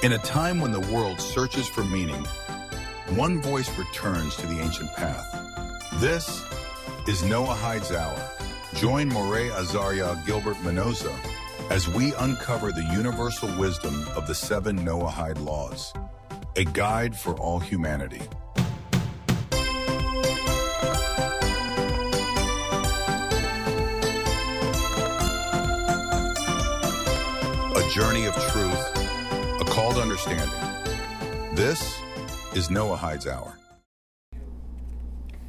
In a time when the world searches for meaning, one voice returns to the ancient path. This is Noahide's Hour. Join Moray Azaria Gilbert Mendoza as we uncover the universal wisdom of the 7 Noahide laws, a guide for all humanity. A journey of truth, a call to understanding. This is Noahide's Hour.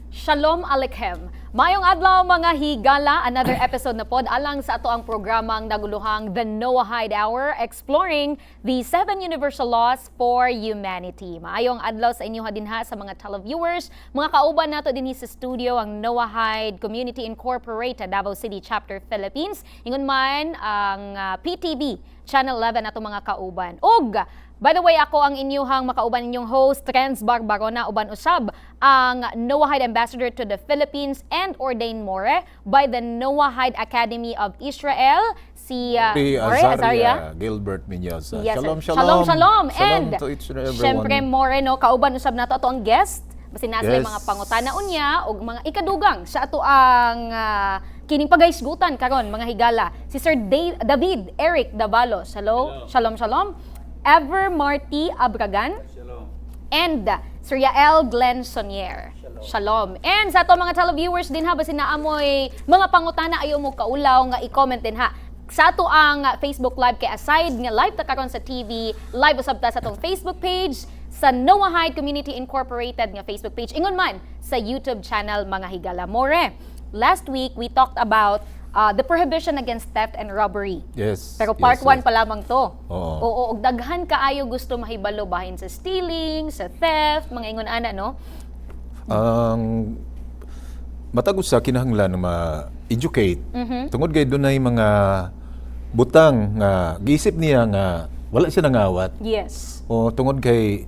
Shalom Aleichem. Mayong adlaw mga higala, another episode na pod alang sa ato ang programang naguluhang The Noahide Hour, exploring the 7 universal laws for humanity. Maayong adlaw sa inyo dinha sa mga televiewers, mga kauban nato dinhi sa studio ang Noahide Community Incorporated Davao City Chapter Philippines. Ingon man ang PTV Channel 11 ato mga kauban. Og by the way, ako ang inyuhang makauban ninyong host, Trans Barbarona, uban usab ang Noahide Ambassador to the Philippines and ordained more by the Noahide Academy of Israel, si More Azaria Gilbert Mendoza. Yes, Shalom, sir. shalom. Shalom. Shalom And to each and everyone. syempre, More, no, kauban usab nato ato ang guest. Basin na sila Yes. mga pangutana unya o mga ikadugang sa ato ang kining pagahisgutan karon mga higala. Si Sir David Eric Davalos. Hello. Shalom, shalom. Ever Marty Abragan. Shalom. And Sir Yael Glenn Sonier. Shalom. And sa ato mga televiewers din ha, basin na amoy mga pangutana ayo mo kaulaw nga i-comment din ha. Sa ato ang Facebook Live kay aside nga live ta karon sa TV, live usab ta sa atong Facebook page, sa Noahide Community Incorporated nga Facebook page, ingon man sa YouTube channel mga higala. More, last week we talked about the prohibition against theft and robbery. Yes. Pero part 1 yes. pa lamang to. Oo. Oo, og daghan kaayo gusto mahibalo bahin sa stealing, sa theft, mga ingon ana no. Ang matag sa kinahanglan na ma-educate. Tungod kay dunay mga butang nga giisip niya nga wala siya nangawat. Yes. O tungod kay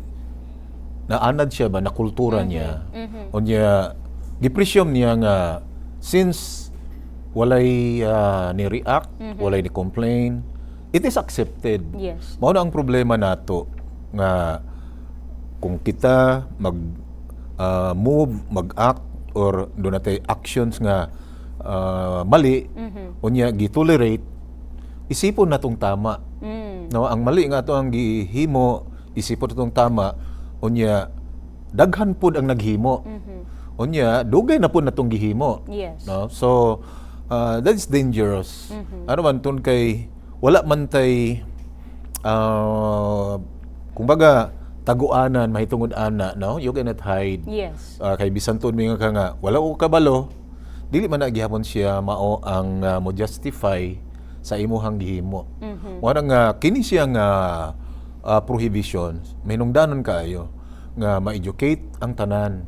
naanad siya ba na kultura niya. O niya gipresume niya nga since walay ni-react, walay ni-complain, it is accepted. Yes. Mao na ang problema nato nga kung kita move, mag-act or doon natay actions nga mali, unya gi-tolerate, isipon natong tama. No, ang mali nga to ang gihimo, isipon natong tama, unya daghan pud ang naghimo. Unya dugay na pud natong gihimo. Yes. No? So that is dangerous. Ano man tun kay wala man tay kumbaga taguanan mahitungod ana, no? You cannot hide. Yes. Kay bisan tun mi nga nga wala ko kabalo, dili man na gihapon siya mao ang mo justify sa imuhang gihimo. Wala nga kini siya nga prohibitions mahinungdanon kaayo nga ma-educate ang tanan.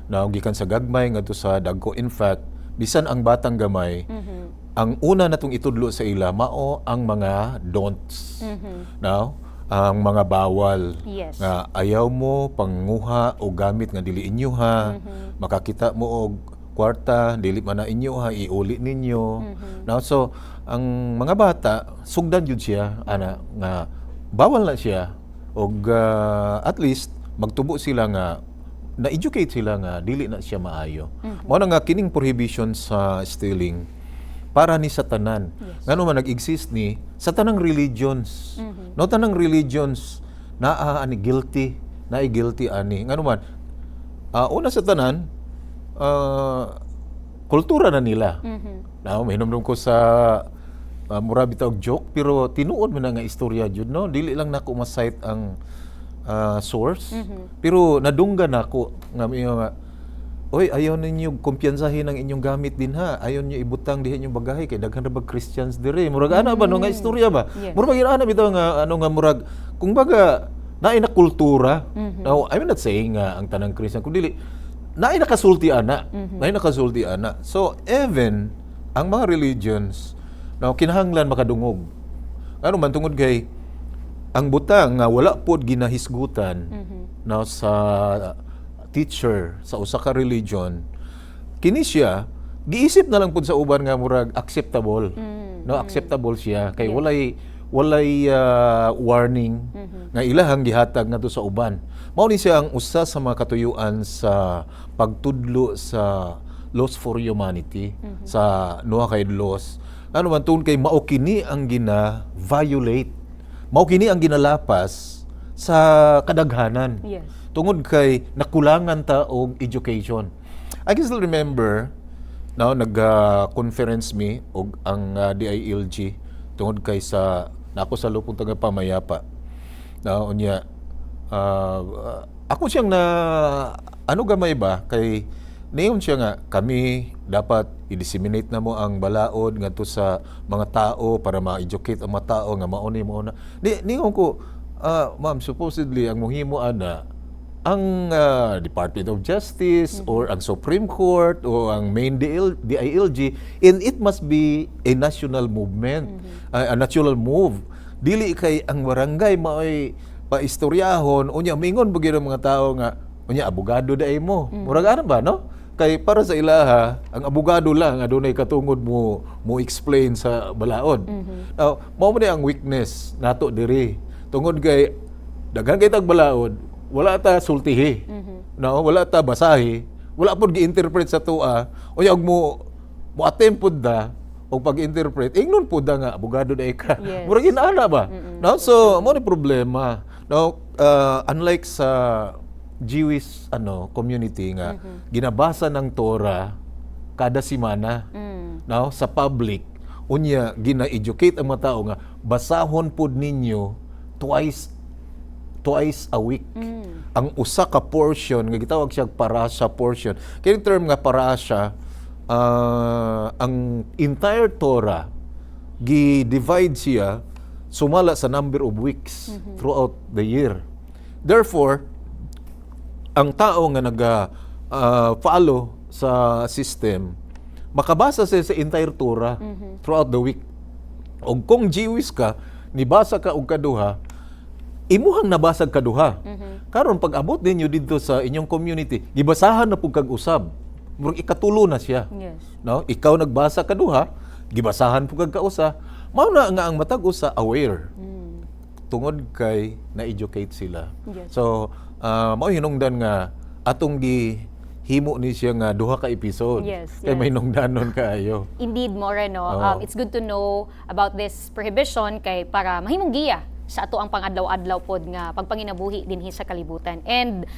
Na gikan sa gagmay ngadto sa dagko. In fact, bisan ang batang gamay, ang una natong itudlo sa ila mao ang mga don'ts. Now, ang mga bawal. Yes. Nga ayaw mo panguha o gamit nga dili inyo ha. Makakita mo og kwarta, dili man na inyo ha, iuli ninyo. Now, so ang mga bata sugdan jud siya ana nga bawal na siya og at least magtubo sila nga na-educate sila nga dili na siya maayo. Mao na nga kining prohibition sa stealing para ni sa tanan. Ngano man nag-exist ni sa tanang religions. No, tanang religions naa ani guilty, guilty ani. Ngano man una sa tanan kultura na nila. Now, mahinom ko sa mura bitaw joke pero tinuod man na nga istorya jud no. Dili lang nako ma-cite ang source. Pero nadunggan ako nga oy ayaw ninyo kumpiyansahin ang inyong gamit din ha. Ayaw niyo ibutang diha inyong bagahe kay daghan ra bag Christians dire. Murag ana ba no nga istorya ba? Yes. Murag ana bitaw nga ano nga murag kung baga naay na kultura. Now, I'm not saying nga ang tanang Christian kundi naay nakasulti ana. Naay nakasulti ana. So even ang mga religions now kinahanglan makadungog. Ano man tungod kay ang butang nga wala pod ginahisgutan now sa teacher sa usa ka religion kini siya giisip na lang pud sa uban nga murag acceptable no acceptable siya kay walay warning nga ilahang gihatag ngadto sa uban. Mao ni siya ang usa sa mga katuyuan sa pagtudlo sa laws for humanity, sa Noah kay laws. Ano man tungod kay mao kini ang gina-violate. Mao kini ang ginalapas sa kadaghanan. Yes. Tungod kay nakulangan ta og education. I can still remember now nag-conference me og ang DILG tungod kay sa nako sa lupong taga pamayapa. Now unya ako siyang na ano gamay ba kay niyon siya nga kami dapat i-disseminate na mo ang balaod ngadto sa mga tao para ma-educate ang mga tao nga mao na. Niyon ko ma'am, supposedly ang mohimo ana ang Department of Justice or ang Supreme Court o ang main DILG, and it must be a national movement, a national move. Dili kay ang barangay mao'y paistoryahon, unya mingon bugid ang mga tao nga, unya abogado daay mo. Murag ano ba, no? Kay para sa ilaha, ang abogado lang adunay katungod mo explain sa balaod. Now, mao man ang weakness nato diri. Tungod kay daghan kay tag balaod, wala ta sultihi. No, wala ta basahi, wala pod gi-interpret sa tua. Unya og mo attempt pod da og pag-interpret, ingnon pod da nga abogado daay ka. Yes. Murag inaana ba? No, so mo ni problema. No, unlike sa Jewish community nga ginabasa ng Torah kada semana. No, sa public unya gina-educate ang mga tao nga basahon pod ninyo twice a week. Ang usa ka portion nga gitawag siya parasha portion. Kaya term nga parasha, ang entire Torah gi-divide siya sumala sa number of weeks throughout the year. Therefore, ang tao nga follow sa system makabasa siya sa entire Torah throughout the week. Og kung Jewish ka, nibasa ka og kaduha, imuhang nabasag kaduha. Karon pag abot ninyo dito sa inyong community, gibasahan na pug kag usab. Murag ikatulo na siya. Yes. No, ikaw nagbasa kaduha, gibasahan pug kag kausa. Mao na nga ang matag usa aware. Tungod kay na-educate sila. Yes. So, mao hinungdan nga atong himo ni siya nga duha ka episode. Yes, Kay yes. may hinungdanon kaayo. Indeed, more no. Oo. It's good to know about this prohibition kay para mahimong giya sa ato ang pangadlaw-adlaw pod nga pagpanginabuhi dinhi sa kalibutan. And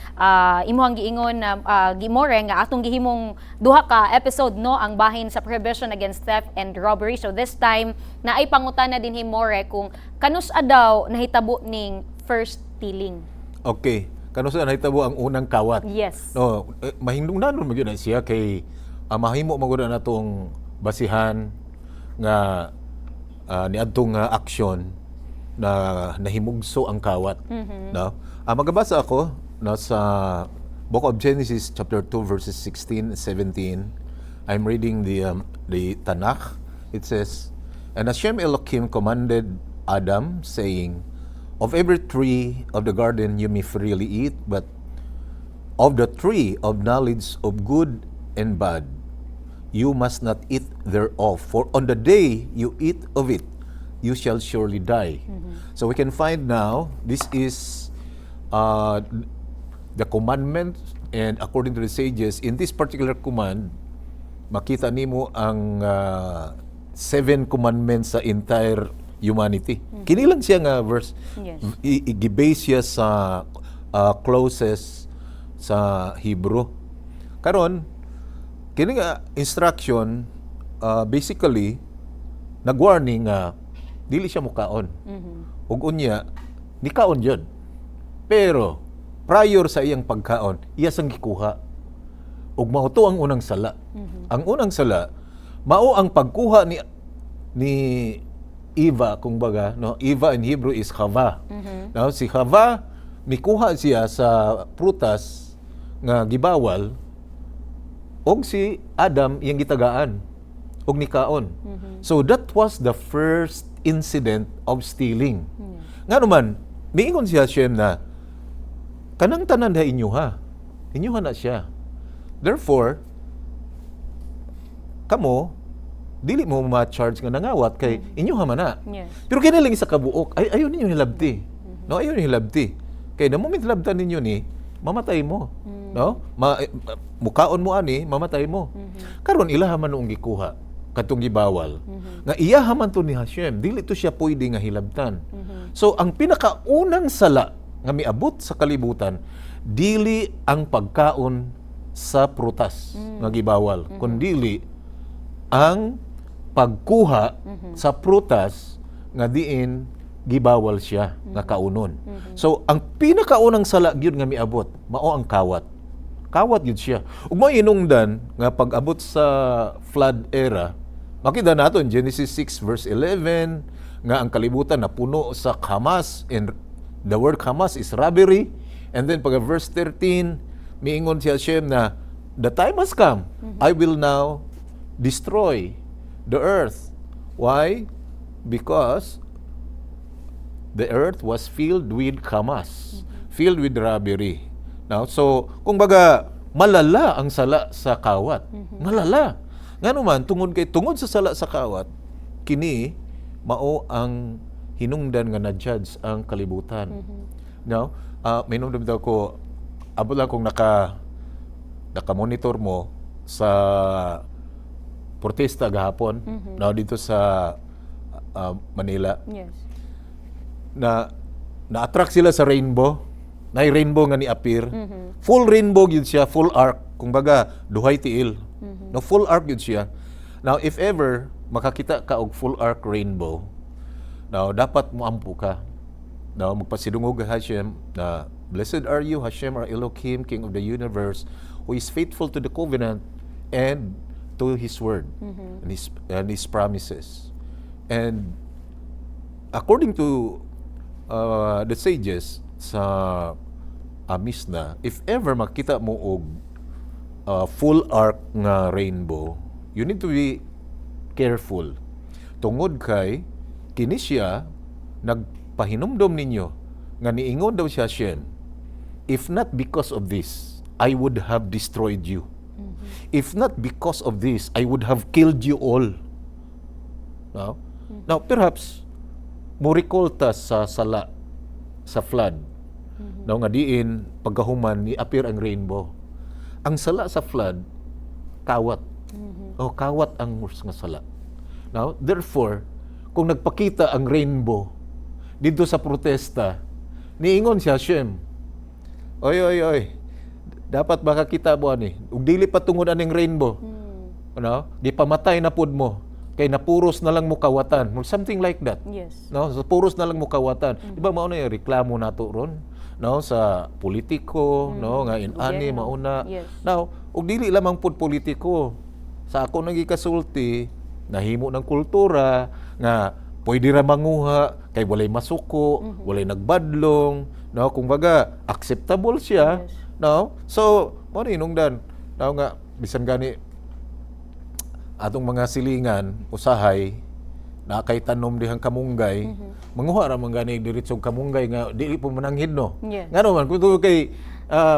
imuhang giingon na gimore nga atong gihimong duha ka episode no ang bahin sa prohibition against theft and robbery. So this time na ay pangutana dinhi more kung kanus daw nahitabo ning first stealing. Okay. Kano sa nahitabo ang unang kawat? Yes. No, mahindungdanon magyud na siya kay mahimo magud na natong basihan nga niadtong aksyon na nahimugso ang kawat. No? Magabasa ako sa Book of Genesis chapter 2 verses 16 and 17. I'm reading the Tanakh. It says, "And Hashem Elohim commanded Adam, saying, Of every tree of the garden you may freely eat, but of the tree of knowledge of good and bad you must not eat thereof, for on the day you eat of it, you shall surely die." So we can find now, this is the commandment, and according to the sages, in this particular command, makita nimo ang 7 commandments sa entire humanity. Kini lang siya nga verse. Yes. I-base siya sa clauses sa Hebrew. Karon, kini nga instruction, basically, nag-warning nga dili siya mukaon. Ug unya, nikaon yun. Pero, prior sa iyang pagkaon, iya sang gikuha. Ug mao to ang unang sala. Ang unang sala, mao ang pagkuha ni Eva, kung baga, no? Eva in Hebrew is Chava. Now, si Chava, mikuha siya sa prutas nga gibawal, og si Adam iyang gitagaan og nikaon. So that was the first incident of stealing. Nga naman, niingon siya Hashem na kanang tanan ha inyuha. Inyuha na siya. Therefore, kamo dili mo ma-charge nga nangawat kay inyo hamana. Yes. Pero kinaling sa kabuok, ayaw ninyo hilabti. No, ayaw ninyo hilabti. Kay na moment labtan ninyo ni, mamatay mo. No? Mukaon mo ani, mamatay mo. Karon ilaha man noong gikuha katong gibawal. Nga iyaha man to ni Hashem, dili to siya pwede nga hilabtan. So ang pinakaunang sala nga miabot sa kalibutan, dili ang pagkaon sa prutas nga gibawal, kundili ang pagkuha sa prutas nga diin gibawal siya nga kaunon. So ang pinakaunang sala gyud nga miabot mao ang kawat. Kawat gyud siya. Ug mao inungdan nga pag-abot sa flood era, makita naton Genesis 6 verse 11 nga ang kalibutan napuno sa Hamas, and the word Hamas is robbery. And then pag verse 13 miingon si Hashem na the time has come, I will now destroy the earth. Why? Because the earth was filled with Hamas, filled with robbery. Now, so kung baga malala ang sala sa kawat. Malala. Ngano man tungod sa sala sa kawat, kini mao ang hinungdan nga na-judge ang kalibutan. Now, minumdum daw ko abot lang kung naka-monitor mo sa protesta gahapon now dito sa Manila. Yes. Na-attract sila sa rainbow. Rainbow nga ni-appear. Full rainbow yun siya, full arc. Kung baga, duhay tiil. No, full arc yun siya. Now, if ever makakita ka og full arc rainbow, now, dapat mo ampo ka. Now, magpasidungog Hashem na, Blessed are you, Hashem, our Elohim, King of the universe, who is faithful to the covenant and to His word and His promises. And according to the sages sa Mishnah, if ever makita mo og full arc nga rainbow, you need to be careful. Tungod kay kini siya nagpahinumdom ninyo nga niingon daw siya Hashem, if not because of this, I would have destroyed you. If not because of this, I would have killed you all. Now, perhaps mo recall ta sa sala sa flood. Now nga diin pagkahuman ni appear ang rainbow. Ang sala sa flood kawat. Kawat ang worst nga sala. Now, therefore, kung nagpakita ang rainbow dito sa protesta, niingon si Hashem, oy, dapat makakita mo ani, ug dili pa tungod aning rainbow. Di pamatay na pud mo, kay napuros na lang mo kawatan. Something like that. Yes. No, so puros na lang mo kawatan. Di ba mao na yung reklamo nato ron? No, sa politiko, no, nga inani mauna. Yes. Now, ug dili lamang pud politiko. Sa ako nang gikasulti, nahimo ng kultura nga pwede ra manguha kay walay masuko, walay nagbadlong, no, kung baga acceptable siya. Yes. No? So, mo ni nungdan. Now nga bisan gani atong mga silingan usahay na kay tanom dihang kamunggay, manguha ra man gani diretsong kamunggay nga dili po mananghid no. Yes. Ngano man kun kay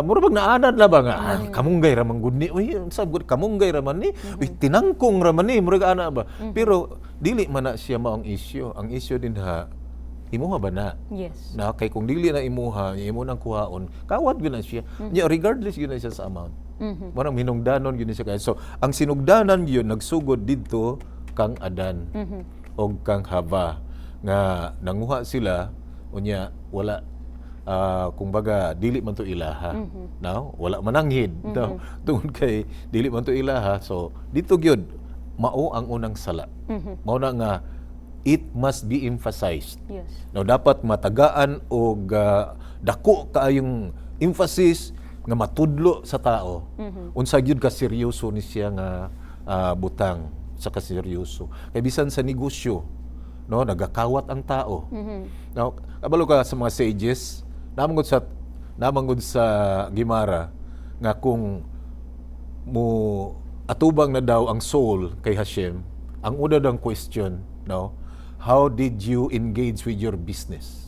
mura bang naanad na ba nga kamunggay ra man gud ni, uy sab gud kamunggay ra man ni, uy tinangkong ra man ni mura ana ba. Pero dili man na siya mao ang issue. Ang issue din ha, imuha ba na? Yes. Na kay kung dili na imuha, imo nang kuhaon, kawat gyud na siya. Regardless gyud na siya sa amount. Manang hinungdanon gyud siya kay. So ang sinugdanan gyud nagsugod didto kang Adan o kang Hava nga nanguha sila unya wala kumbaga dili man to ilaha. No? Wala mananghid. No? Tungod kay dili man to ilaha. So dito gyud mao ang unang sala. Mao na nga it must be emphasized. Yes. Now dapat matagaan og dako kaayong emphasis nga matudlo sa tao. Unsa gyud ka seryoso ni siya nga butang sa kaseryoso. Kay bisan sa negosyo, no, nagakawat ang tao. Now, kabalo ka sa mga sages, namanggod sa Gimara nga kung mo atubang na daw ang soul kay Hashem, ang una dang question, no, how did you engage with your business?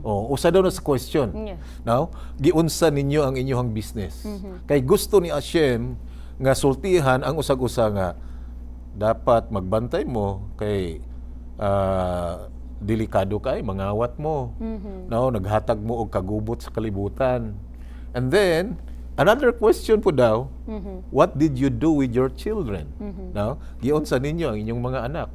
Usa daw na sa question. Yes. Now, giunsa ninyo ang inyong business? Kay gusto ni Hashem nga sultihan ang usag-usa nga dapat magbantay mo kay delikado kay mangawat mo. No, naghatag mo og kagubot sa kalibutan. And then another question po daw, what did you do with your children? No, giunsa ninyo ang inyong mga anak.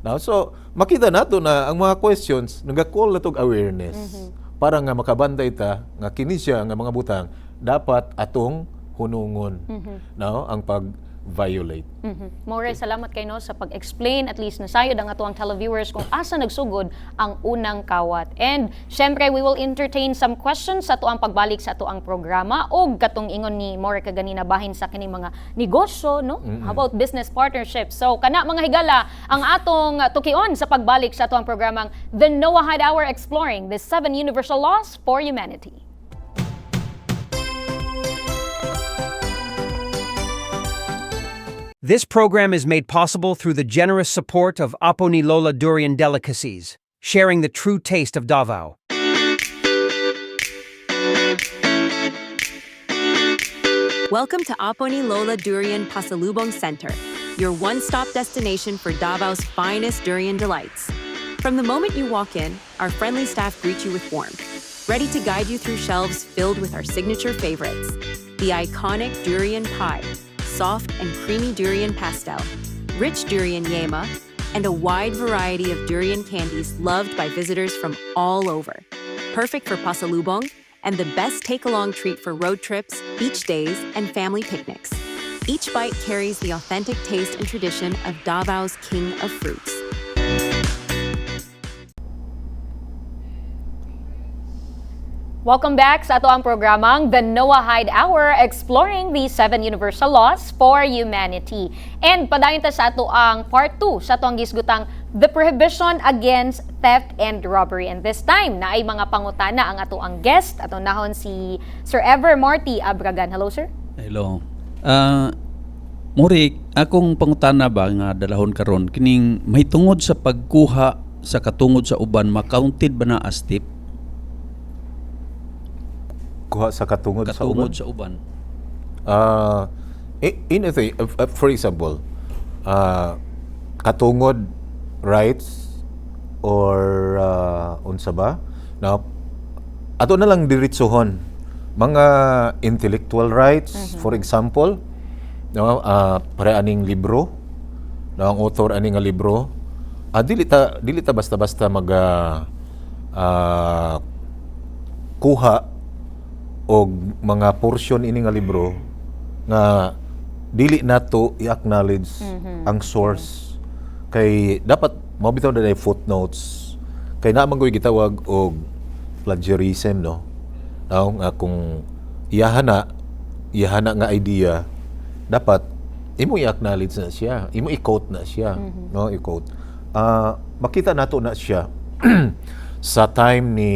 Now, so makita nato na ang mga questions nagakol na tog awareness para nga makabantay ta nga kini siya nga mga butang dapat atong hunungon. No, ang pag-violate. More, salamat kayo sa pag-explain, at least nasayod ang atuang televiewers kung asa nagsugod ang unang kawat. And syempre, we will entertain some questions sa atuang pagbalik sa atuang programa o katong ingon ni More kaganina bahin sa kini mga negosyo, no? How about business partnerships? So, kana mga higala, ang atong tukion sa pagbalik sa atuang programang The Noah Hour Exploring the 7 Universal Laws for Humanity. This program is made possible through the generous support of Apo ni Lola Durian Delicacies, sharing the true taste of Davao. Welcome to Apo ni Lola Durian Pasalubong Center, your one-stop destination for Davao's finest durian delights. From the moment you walk in, our friendly staff greet you with warmth, ready to guide you through shelves filled with our signature favorites. The iconic durian pie, soft and creamy durian pastel, rich durian yema, and a wide variety of durian candies loved by visitors from all over. Perfect for pasalubong and the best take-along treat for road trips, beach days, and family picnics. Each bite carries the authentic taste and tradition of Davao's King of Fruits. Welcome back sa ato ang programang The Noah Hour, exploring the 7 universal laws for humanity. And padayon ta sa ato ang part 2 sa ato ang gisgutang The Prohibition Against Theft and Robbery. And this time, na ay mga pangutana ang ato ang guest. Ato nahon si Sir Ever Morty Abragan. Hello, sir. Hello. Morik, akong pangutana ba nga dalahon karon kining mahitungod sa pagkuha sa katungod sa uban, ma-counted ba na as tip? Kuha sa katungod sa uban. Sa uban. In a thing, for example, katungod rights or unsa ba? Now, ato na lang diritsohon mga intellectual rights, for example, no, para aning libro, no, ang author aning nga libro, dili ta basta-basta kuha og mga portion ini nga libro nga dili nato i-acknowledge ang source, kay dapat mabitaw na footnotes, kay naman ko'y gitawag og plagiarism, no? Nga kung iyahana nga idea, dapat imo i-acknowledge na siya, imo i-quote na siya, no? I-quote. Makita nato na siya sa time ni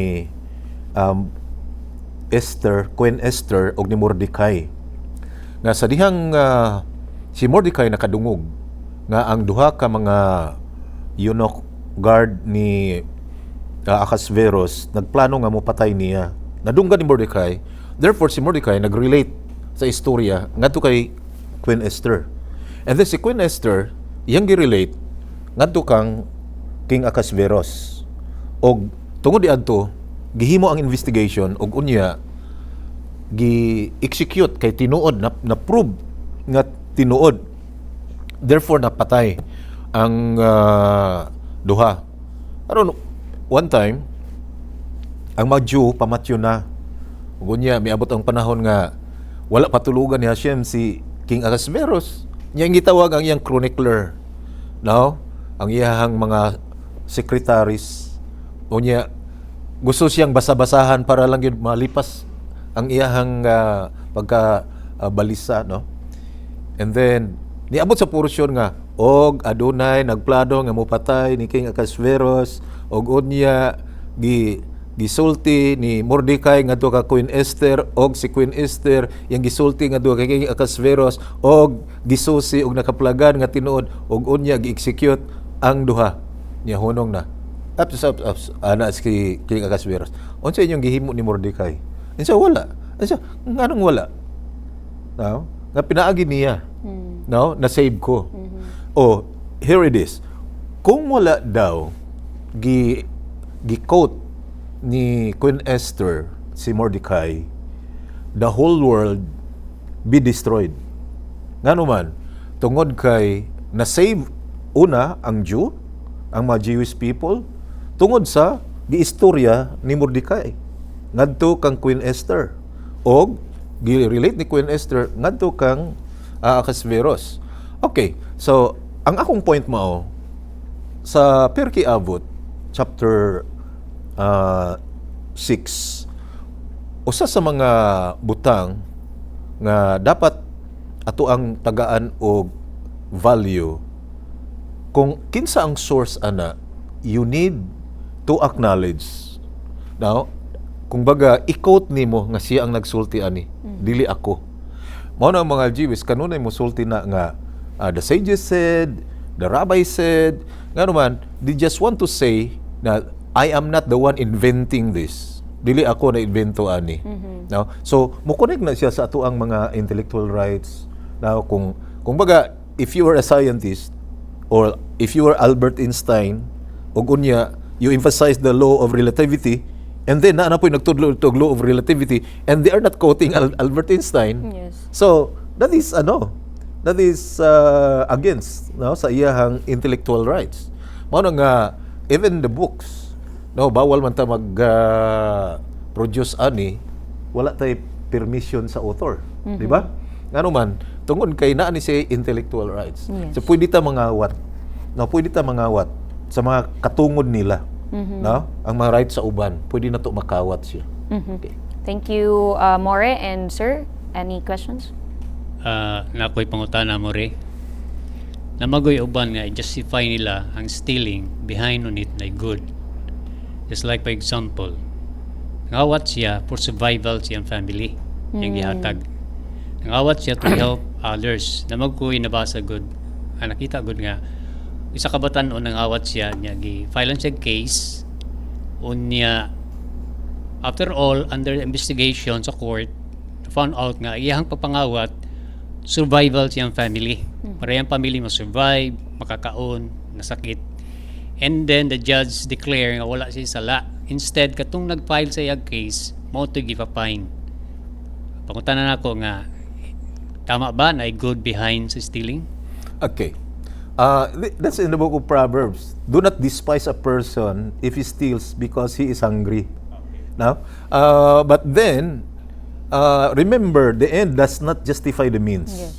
Queen Esther og ni Mordecai, nga sa dihang si Mordecai nakadungog nga ang duha ka mga eunuch guard ni Ahasuerus nagplano nga mopatay niya. Nadunggan ni Mordecai, therefore si Mordecai nagrelate sa istorya ngadto kay Queen Esther. And then si Queen Esther iyang gi-relate ngadto kang King Ahasuerus, og tungod diadto gihimo ang investigation og unya gi-execute kay tinuod na prove nga tinuod, therefore napatay ang duha. Aron one time ang mga Jew pamatyo na, ug unya miabot ang panahon nga wala patulugan ni Hashem si King Ahasuerus, nya gitawag ang iyang chronicler, no, ang iyang mga secretaries, unya gusto siyang basa-basahan para lang yun malipas ang iyahang pagka-balisa, no? And then, niabot sa portion nga, og adunay nagplano nga mopatay ni King Ahasuerus, og unya gisulti ni Mordecai ngadto ka Queen Esther, og si Queen Esther yang gisulti ngadto ka King Ahasuerus, og gisusi og nakaplagan nga tinuod, og unya gi-execute ang duha. Niya hunong na. Ups, ana si King Ahasuerus. Unsa inyong gihimo ni Mordecai? Unsa wala? Unsa nganong wala? No? Nga pinaagi niya. No? Na-save ko. Oh, here it is. Kung wala daw gi-quote ni Queen Esther si Mordecai, the whole world be destroyed. Ngano man, tungod kay na-save una ang Jew, ang mga Jewish people, tungod sa giistorya ni Mordecai ngadto kang Queen Esther, o gi-relate ni Queen Esther ngadto kang Ahasuerus. Okay, so ang akong point mao sa Pirkei Avot chapter 6, usa sa mga butang nga dapat ato ang tagaan og value, kung kinsa ang source ana, you need to acknowledge. Now, kung baga i-quote nimo nga siya ang nagsulti ani, dili ako. Mao na ang mga Jews kanunay mo sulti na nga the sages said, the rabbi said, nga naman, they just want to say na I am not the one inventing this. Dili ako na invento ani. Now, so mo-connect na siya sa ato ang mga intellectual rights. Now, kung baga, if you were a scientist or if you were Albert Einstein, ug unya you emphasize the law of relativity, and then na po nagtudlo og law of relativity, and they are not quoting Albert Einstein. Yes. So, that is against sa iyahang intellectual rights. Mao na nga even the books, bawal man ta mag produce ani, wala tay permission sa author, di ba? Ngano man, tungod kay naa ni siya intellectual rights. Yes. So pwede ta mangawat. Pwede ta mangawat sa mga katungod nila. Ang mga rights sa uban, pwede na to makawat siya. Okay. Thank you, More. And sir, any questions? Na ako'y pangutana mo rin. Na magoy uban nga i-justify nila ang stealing behind on it na good. Just like for example, ngawat siya for survival siyang family, yung gihatag. Ngawat siya to help others. Na magkuy nabasa good. Nakita good nga isa ka batan-on nang awat siya niya gi-file siya case unya after all under investigation sa court found out nga iyang papangawat survival siyang family. Para yung family ma-survive, makakaon, nasakit. And then the judge declare nga wala siya sala. Instead, katong nag-file sa iyang case, mo to give a fine. Pangutanan ako nga, tama ba na good behind sa stealing? Okay. That's in the book of Proverbs. Do not despise a person if he steals because he is hungry. Now, but then, remember, the end does not justify the means. Yes.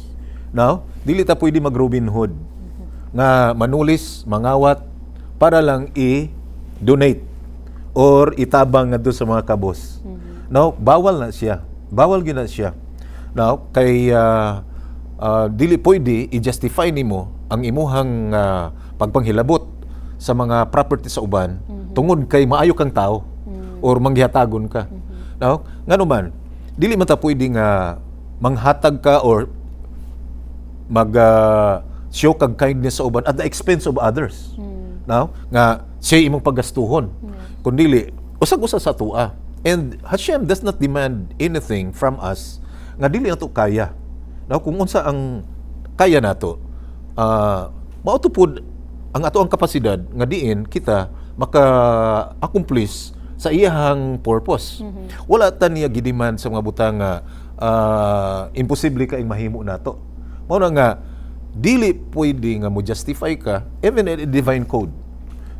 Now, dili ta pwede mag-Robin Hood nga manulis, mangawat para lang i-donate or itabang nga doon sa mga kabos. Now, bawal na siya. Bawal gina siya. Now, kay dili pwede i-justify nimo ang imuhang pagpanghilabot sa mga property sa uban tungod kay maayo kang tao or manghihatagon ka. Now, ngano man, dili man ta pwede nga manghatag ka or show kag kindness sa uban at the expense of others. Now, nga siya imong paggastuhon. Kundili, usag-usa sa tua. And Hashem does not demand anything from us nga dili nato kaya. Now, kung unsa ang kaya nato, mauto pud ang ato ang kapasidad nga diin kita maka-accomplish sa iyahang purpose. Wala ta niya gidemand sa mga butang nga imposible ka ing mahimo nato. Mao na nga dili pwede nga mo justify ka even in a divine code.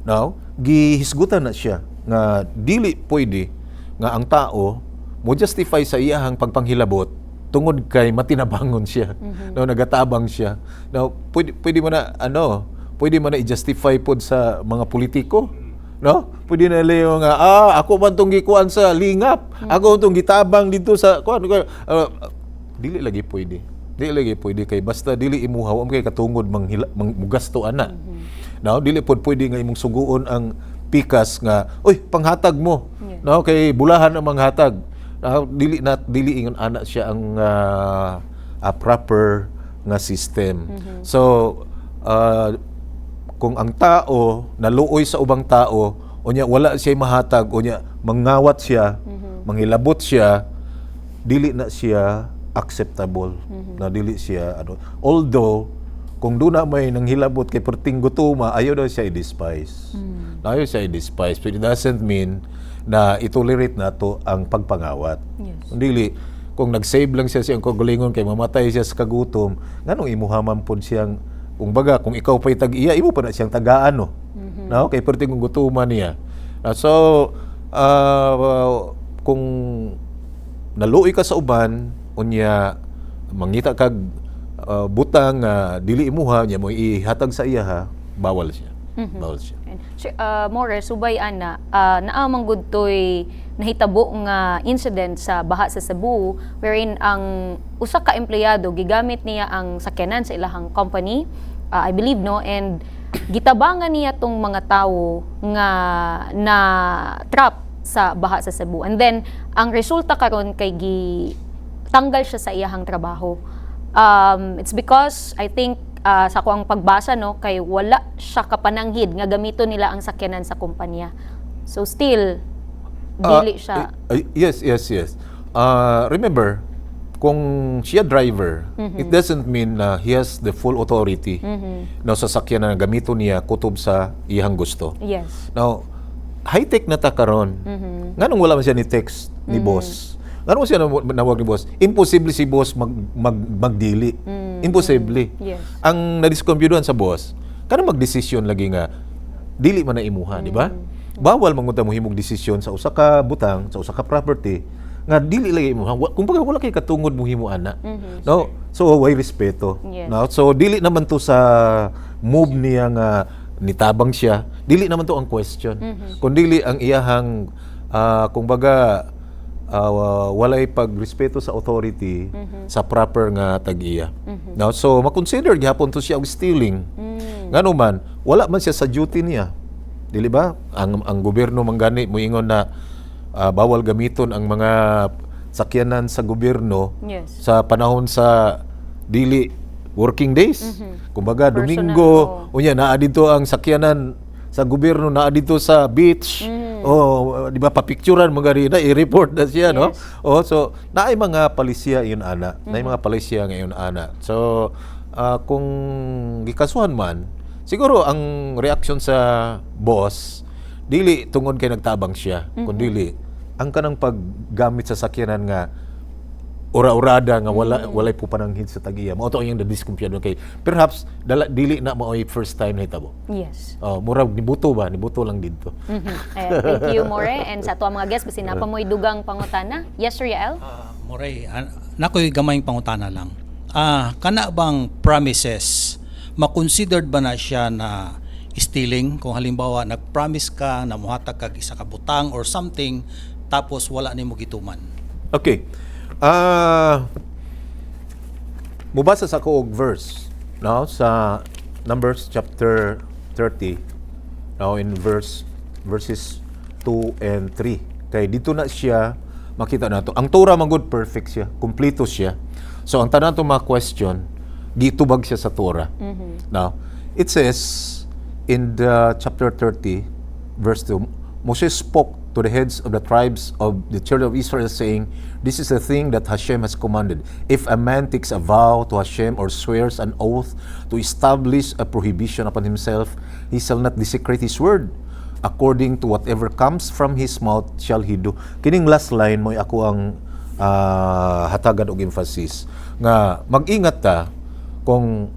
Now, gihisgutan na siya nga dili pwede nga ang tao mo justify sa iyahang pagpanghilabot tungod kay matinabangon siya. No, nagatabang siya. Now, pwede mo na pwede mo na i-justify pod sa mga politiko. No? Pwede na leyo nga ako man tong gikuan sa lingap. Ako tong gitabang dito sa dili lagi pwede. Dili lagi pwede kay basta dili imuhaw am kay katungod mugasto ana. Now, dili pod pwede nga imong suguon ang pikas nga oy panghatag mo. No, kay bulahan ang manghatag. Dili ingon ana siya ang proper nga system. So kung ang tao naluoy sa ubang tao unya wala siya mahatag unya mangawat siya, manghilabot siya, dili na siya acceptable. Na dili siya although kung doon na may nanghilabot kay perting gutuma, ayaw daw siya i-despise. Ayaw siya i-despise. But it doesn't mean na itolerate na to ang pagpangawat. Yes. Dili, kung nag-save lang siya siyang kagalingon kay mamatay siya sa kagutom, nganong imuhaman po siyang, kung baga, kung ikaw pa'y tag-iya, imo pa na siyang tagaan, no? No? Kay perting kung gutuman niya. So, kung naluoy ka sa uban, unya, mangita kag butang dili imuha niya mo ihatag sa iya ha, bawal siya. Bawal siya. More, subay ana, naamang good to'y nahitabo nga incident sa baha sa Cebu wherein ang usa ka empleyado gigamit niya ang sakyanan sa ilahang company, I believe, no, and gitabangan niya tong mga tawo nga na trap sa baha sa Cebu. And then ang resulta karon kay tanggal siya sa iyahang trabaho. It's because I think sa kuang pagbasa, no, kay wala siya kapananghid nga gamiton nila ang sakyanan sa kumpanya. So still dili siya. Yes. Remember, kung siya driver, it doesn't mean na he has the full authority na sa sakyanan na gamiton niya kutob sa iyang gusto. Yes. Now, high-tech na ta karon. Nganong wala man siya ni text ni boss? Nganong siya nawag ni boss? Imposible si boss magdili. Imposible. Yes. Ang nadiskumpyuduhan sa boss, kanang magdesisyon lagi nga dili man na imuha, di ba? Bawal mangunta mo himog desisyon sa usa ka butang, sa usa ka property nga dili lagi imuha. Kumbaga wala kay katungod mo himo ana. No? So way respeto. Yes. No? So dili naman to sa move niya nga nitabang siya, dili naman to ang question. Kundi ang iyahang kumbaga walay pagrespeto sa authority sa proper nga tag-iya. Now, so makonsider gihapon to siya og stealing. Ngano man, wala man siya sa duty niya. Dili ba? Ang gobyerno manggani moingon na bawal gamiton ang mga sakyanan sa gobyerno Yes. sa panahon sa dili working days. Kumbaga Personal, Domingo, unya naa dito ang sakyanan sa gobyerno, naa dito sa beach. Di ba papicturean mga na i-report na siya, no? So naay mga palisiya iyon ana. Naay mga palisiya ngayon ana. So kung gikasuhan man, siguro ang reaction sa boss dili tungod kay nagtabang siya, kundi ang kanang paggamit sa sakyanan nga ura-urada nga walay po pananghid sa tag-iya. Mao to ang nadiskumpiyado kay perhaps dili na mao first time nahitabo. Yes. Murag nibuto lang dito. Thank you, More. And sa ato mga guests, basin na pa mo'y dugang pangutana. Yes, Sir Yael? Moray, nakoy gamayng pangutana lang. Kana bang promises, makonsidered ba na siya na stealing? Kung halimbawa, nag-promise ka na muhatag kag isa ka butang or something, tapos wala nimo gituman. Okay. Mubasa sa ko og verse, no, sa Numbers chapter 30, now in verses 2 and 3. Kay dito na siya makita nato. Ang Torah man good perfect siya, kumpleto siya. So ang tanan to mga question, gitubag siya sa Torah. Now, it says in the chapter 30 verse 2, Moses spoke to the heads of the tribes of the children of Israel, saying, "This is the thing that Hashem has commanded. If a man takes a vow to Hashem or swears an oath to establish a prohibition upon himself, he shall not desecrate his word. According to whatever comes from his mouth shall he do." Kining last line mo ako ang hatagan og emphasis nga mag-ingat ta kung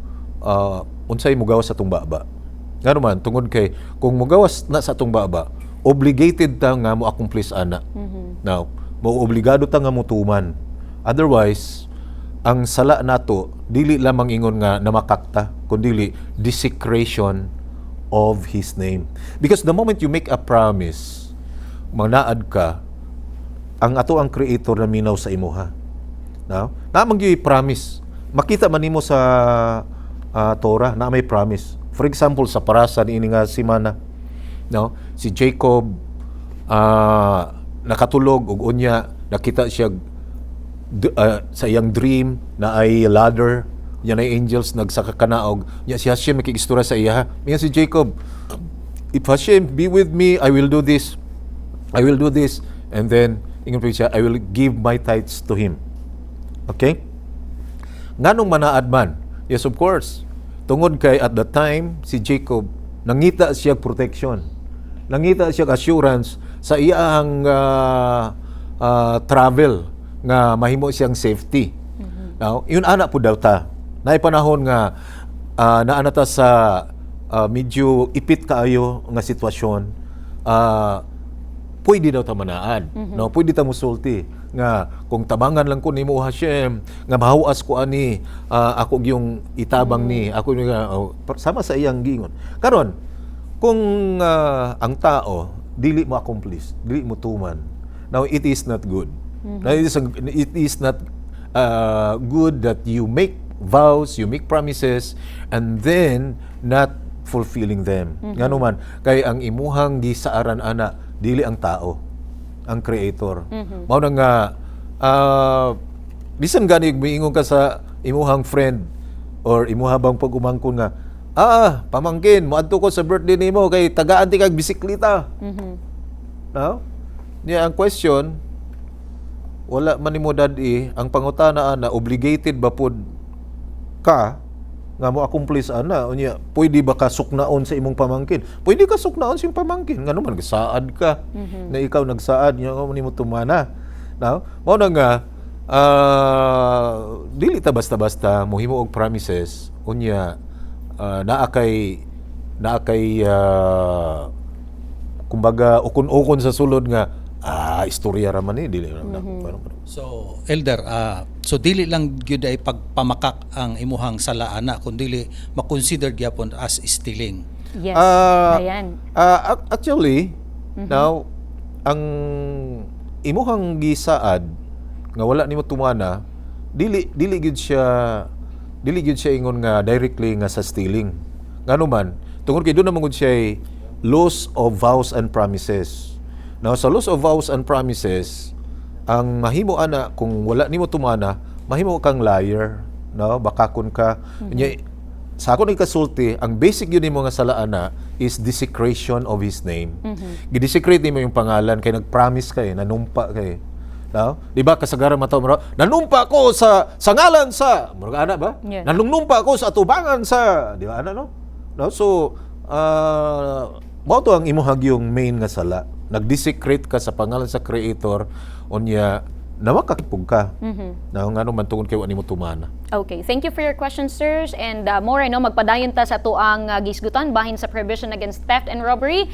unsay mugawas sa atong baba. Ngano man tungod kay kung mugawas na sa atong baba, obligated ta nga mo accomplish ana. Now, mo obligado ta nga mutuman. Otherwise, ang sala nato dili lamang ingon nga namakakta, kundi desecration of His name. Because the moment you make a promise, manaad ka, ang ato ang Creator na minaw sa imuha. Now, namang gyud promise. Makita man nimo sa Torah na may promise. For example, sa parasan ini nga simana, no, si Jacob nakatulog ug unya nakita siya sa iyang dream na ay ladder, yan ay angels nagsakakanaog, nya si Hashem makigistura sa iya. Minga si Jacob, if Hashem be with me, I will do this, and then ingon pa siya, I will give my tithes to him. Okay? Nganong manaad man? Yes, of course. Tungod kay at the time si Jacob nangita siya protection. Nangita siya assurance sa iyang travel nga mahimo siyang safety. Now, yun ana po daw ta. Naay panahon nga naana ta sa medyo ipit kaayo nga sitwasyon. Pwede daw ta manaan. No, pwede ta musulti nga kung tabangan lang ko nimo Hashem nga mahuas ko ani ako yung itabang ni ako nga sama sa iyang gingon. Karon kung ang tao dili mo accomplish, dili mo tuman. Now it is not good. Now it is not good that you make vows, you make promises and then not fulfilling them. Ngano man kay ang imuhang gisaaran ana dili ang tao, ang creator. Mao na nga bisan gani miingon ka sa imuhang friend or imuhabang pag-umangkon nga pamangkin moadto ko sa birthday nimo kay tagaan ti kag bisikleta. No? Niya ang question wala man nimo dadi ang pangutana ana obligated ba pud ka nga mo accomplish ana unya pwede ba ka suknaon sa imong pamangkin? Pwede ka suknaon sa imong pamangkin ngano man saad ka na ikaw nagsaad nya mo nimo tumana. Now, mao na nga dili ta basta-basta mohimo og promises unya naa kay kumbaga ukon-ukon sa sulod nga istorya ra man dili ra So, Elder, so dili lang gyud ay pagpamakak ang imuhang salaana kundi ma-consider gyapon as stealing. Yes. Ayan. Actually, now ang imuhang gisaad nga wala nimo tumana dili gyud siya ingon nga directly nga sa stealing. Ngano man tungod kay doon naman gud siya loss of vows and promises. Now sa loss of vows and promises ang mahimo ana kung wala nimo tumana mahimo kang liar, no, bakakon ka. Sa ako nagkasulti ang basic yun nimo nga salaana is desecration of his name. Gidesecrate nimo yung pangalan kay nagpromise kay nanumpa kay, no? Di ba kasagaran mataw mo nanumpa ko sa ngalan sa murag ana ba? Yeah. Nanumpa ko sa atubangan sa, di ba ana no? No, so mao to ang imuhag yung main nga sala. Nag-desecrate ka sa pangalan sa creator unya nawakakipug ka. Na ngano man tungod kay wani mo tumana. Okay, thank you for your questions, sirs. And more, magpadayon ta sa tuang gisgutan bahin sa prohibition against theft and robbery.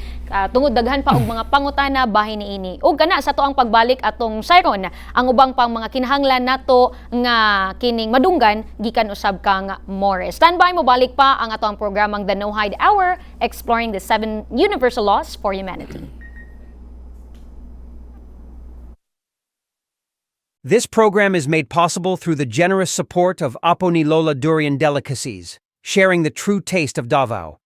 Tungod daghan pa og mga pangutana bahin niini. Ug kana sa tuang pagbalik atong sayron, ang ubang pang mga kinahanglan nato nga kining madunggan gikan usab kang Morris. Standby mo balik pa ang atong programang The No Hide Hour, exploring the 7 universal laws for humanity. This program is made possible through the generous support of Apo ni Lola Durian Delicacies, sharing the true taste of Davao.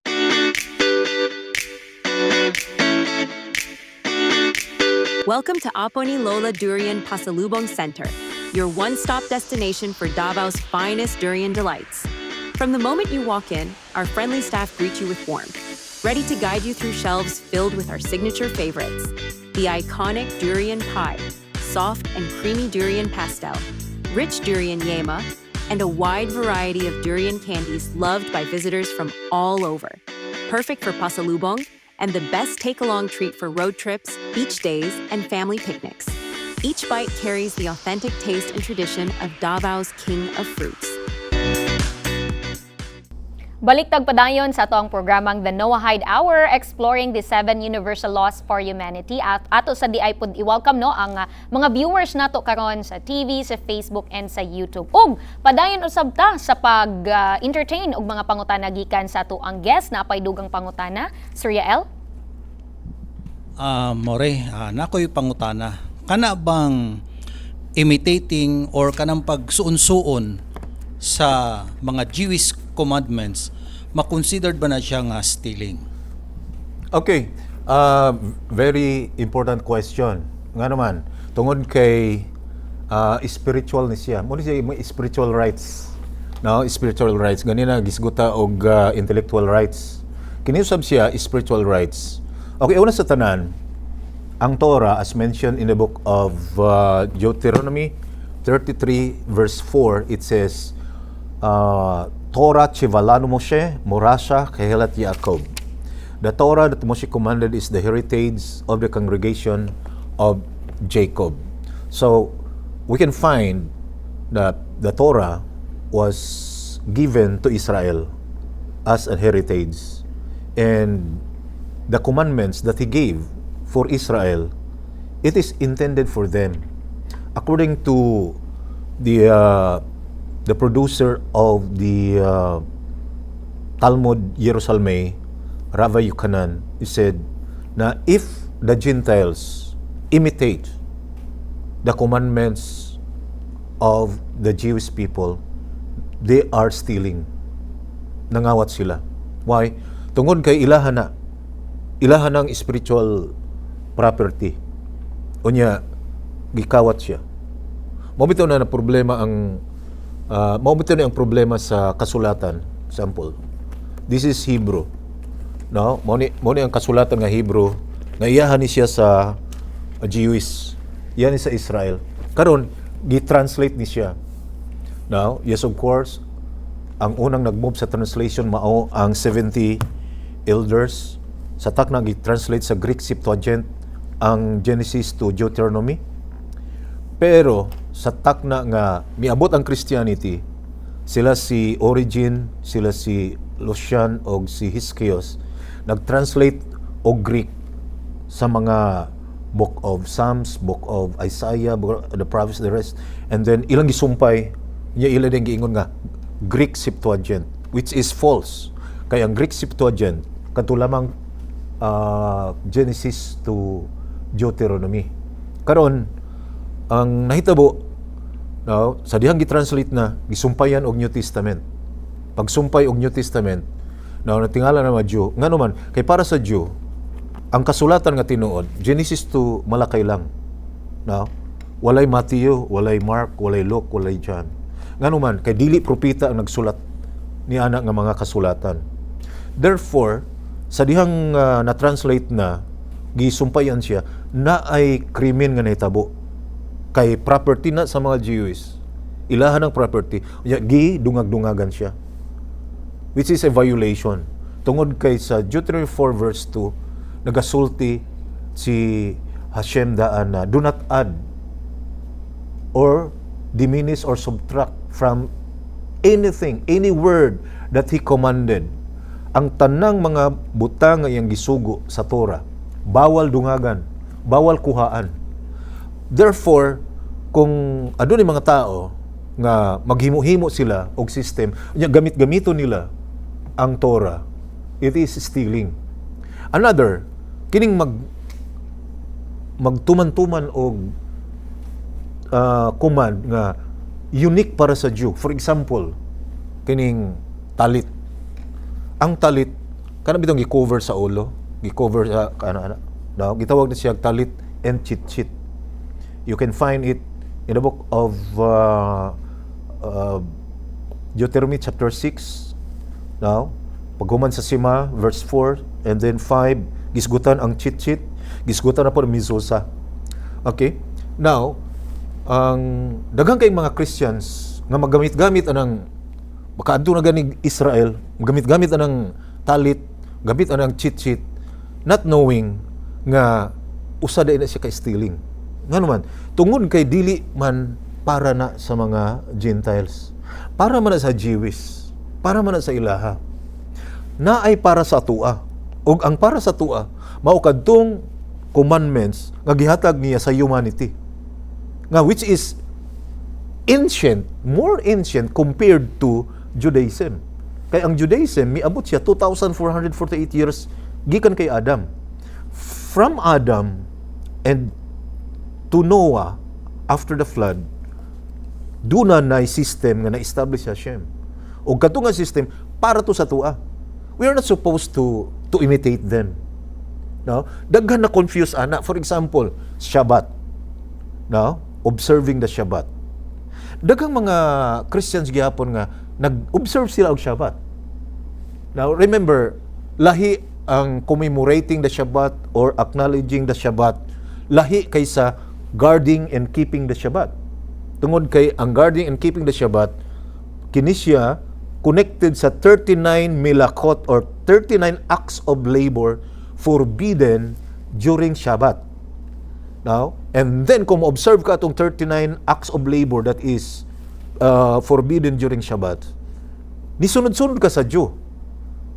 Welcome to Apo ni Lola Durian Pasalubong Center, your one-stop destination for Davao's finest durian delights. From the moment you walk in, our friendly staff greet you with warmth, ready to guide you through shelves filled with our signature favorites. The iconic durian pie, soft and creamy durian pastel, rich durian yema, and a wide variety of durian candies loved by visitors from all over. Perfect for pasalubong and the best take-along treat for road trips, beach days, and family picnics. Each bite carries the authentic taste and tradition of Davao's King of Fruits. Balik tagpadayon sa atong programang The Noah Hide Hour, exploring the 7 universal laws for humanity. At ato sa DI pod i-welcome ang mga viewers nato karon sa TV, sa Facebook, and sa YouTube. Ug padayon usab ta sa pag-entertain og mga pangutana gikan sa ato ang guest na apay dugang pangutana, Sir Yael. More, nakoy pangutana. Kana bang imitating or kanang pagsuon-suon sa mga Jewish commandments, ma-considered ba na siya nga stealing? Okay. Very important question. Nga naman, tungod kay spiritual ni siya. Muna siya may spiritual rights. No? Spiritual rights. Ganina, gisguta og intellectual rights. Kiniusab siya, spiritual rights. Okay, una sa tanan, ang Torah, as mentioned in the book of Deuteronomy 33 verse 4, it says, Torah Chivalanu Moshe, Morasha, Kehelat Yaakov. The Torah that Moshe commanded is the heritage of the congregation of Jacob. So, we can find that the Torah was given to Israel as a heritage. And the commandments that he gave for Israel, it is intended for them. According to the producer of the Talmud Jerusalem, Rava Yuchanan, he said na if the Gentiles imitate the commandments of the Jewish people, they are stealing. Nangawat sila. Why? Tungod kay ilahan ang spiritual property. Unya, gikawat siya. Mabito na problema ang ang problema sa kasulatan. Sample. This is Hebrew. No? Mo ni ang kasulatan nga Hebrew nga iyahan ni siya sa Jewish. Iyan ni sa Israel. Karon gi-translate ni siya. Now, yes of course, ang unang nag-move sa translation mao ang 70 elders. Sa takna gi-translate sa Greek Septuagint ang Genesis to Deuteronomy. Pero sa takna nga miabot ang Christianity, sila si Origen, sila si Lucian o si Hiskios nag-translate og Greek sa mga Book of Psalms, Book of Isaiah, the prophets, the rest, and then ilang gisumpay niya ila din giingon nga Greek Septuagint, which is false. Kaya ang Greek Septuagint kadto lamang Genesis to Deuteronomy. Karon ang nahitabo sa dihang gitranslate na gisumpayan og New Testament. Pagsumpay og New Testament, natingala na mga Jew, ngano man kay para sa Jew ang kasulatan nga tinuod Genesis to Malakay lang. Walay Matthew, walay Mark, walay Luke, walay John. Ngano man kay dili propeta ang nagsulat ni ana nga mga kasulatan. Therefore, sa dihang na-translate na gisumpayan siya na ay krimen nga nahitabo kay property na sa mga Jews. Ilahan ang property, gidungag-dungagan siya. Which is a violation. Tungod kay sa Deuteronomy 4 verse 2, nagasulti si Hashem daan na do not add or diminish or subtract from anything, any word that He commanded. Ang tanang mga butang nga iyang gisugo sa Torah, bawal dungagan, bawal kuhaan. Therefore, kung adunay mga tao nga maghimo-himo sila og system, gamit-gamito nila ang Torah, it is stealing. Another, kining magtuman-tuman og command nga unique para sa Jew. For example, kining talit. Ang talit kana bitong gi-cover sa ulo, gi-cover sa gitawag na siya talit and chit-chit. You can find it in the book of Deuteronomy chapter 6. Now, paghuman sa sima, verse 4, and then 5, gisgutan ang chit-chit, gisgutan na po ang mizusa. Okay? Now, ang daghang kayong mga Christians nga magamit-gamit anang makaadto na ganing Israel, magamit-gamit anang talit, gamit anang chit-chit, not knowing nga usa na siya kay stealing. Nga naman, tungod kay dili man para na sa mga Gentiles, para man na sa Jewish, para man na sa ilaha, na ay para sa tua. O ang para sa tua, mao kadtong commandments nga gihatag niya sa humanity. Nga which is ancient, more ancient compared to Judaism. Kaya ang Judaism, miabot siya 2,448 years gikan kay Adam. From Adam and to Noah, after the flood, doon na system nga na-establish sa Hashem. O kato nga system, para to sa tua. We are not supposed to imitate them. No? Daghan na confuse ana. For example, Shabbat. No? Observing the Shabbat. Daghang mga Christians gihapon nga nag-observe sila og Shabbat. Now, remember, lahi ang commemorating the Shabbat or acknowledging the Shabbat, lahi kaysa guarding and keeping the Shabbat. Tungod kay ang guarding and keeping the Shabbat, kini siya connected sa 39 milakot or 39 acts of labor forbidden during Shabbat. Now, and then kung observe ka itong 39 acts of labor that is forbidden during Shabbat, nisunod-sunod ka sa Diyo.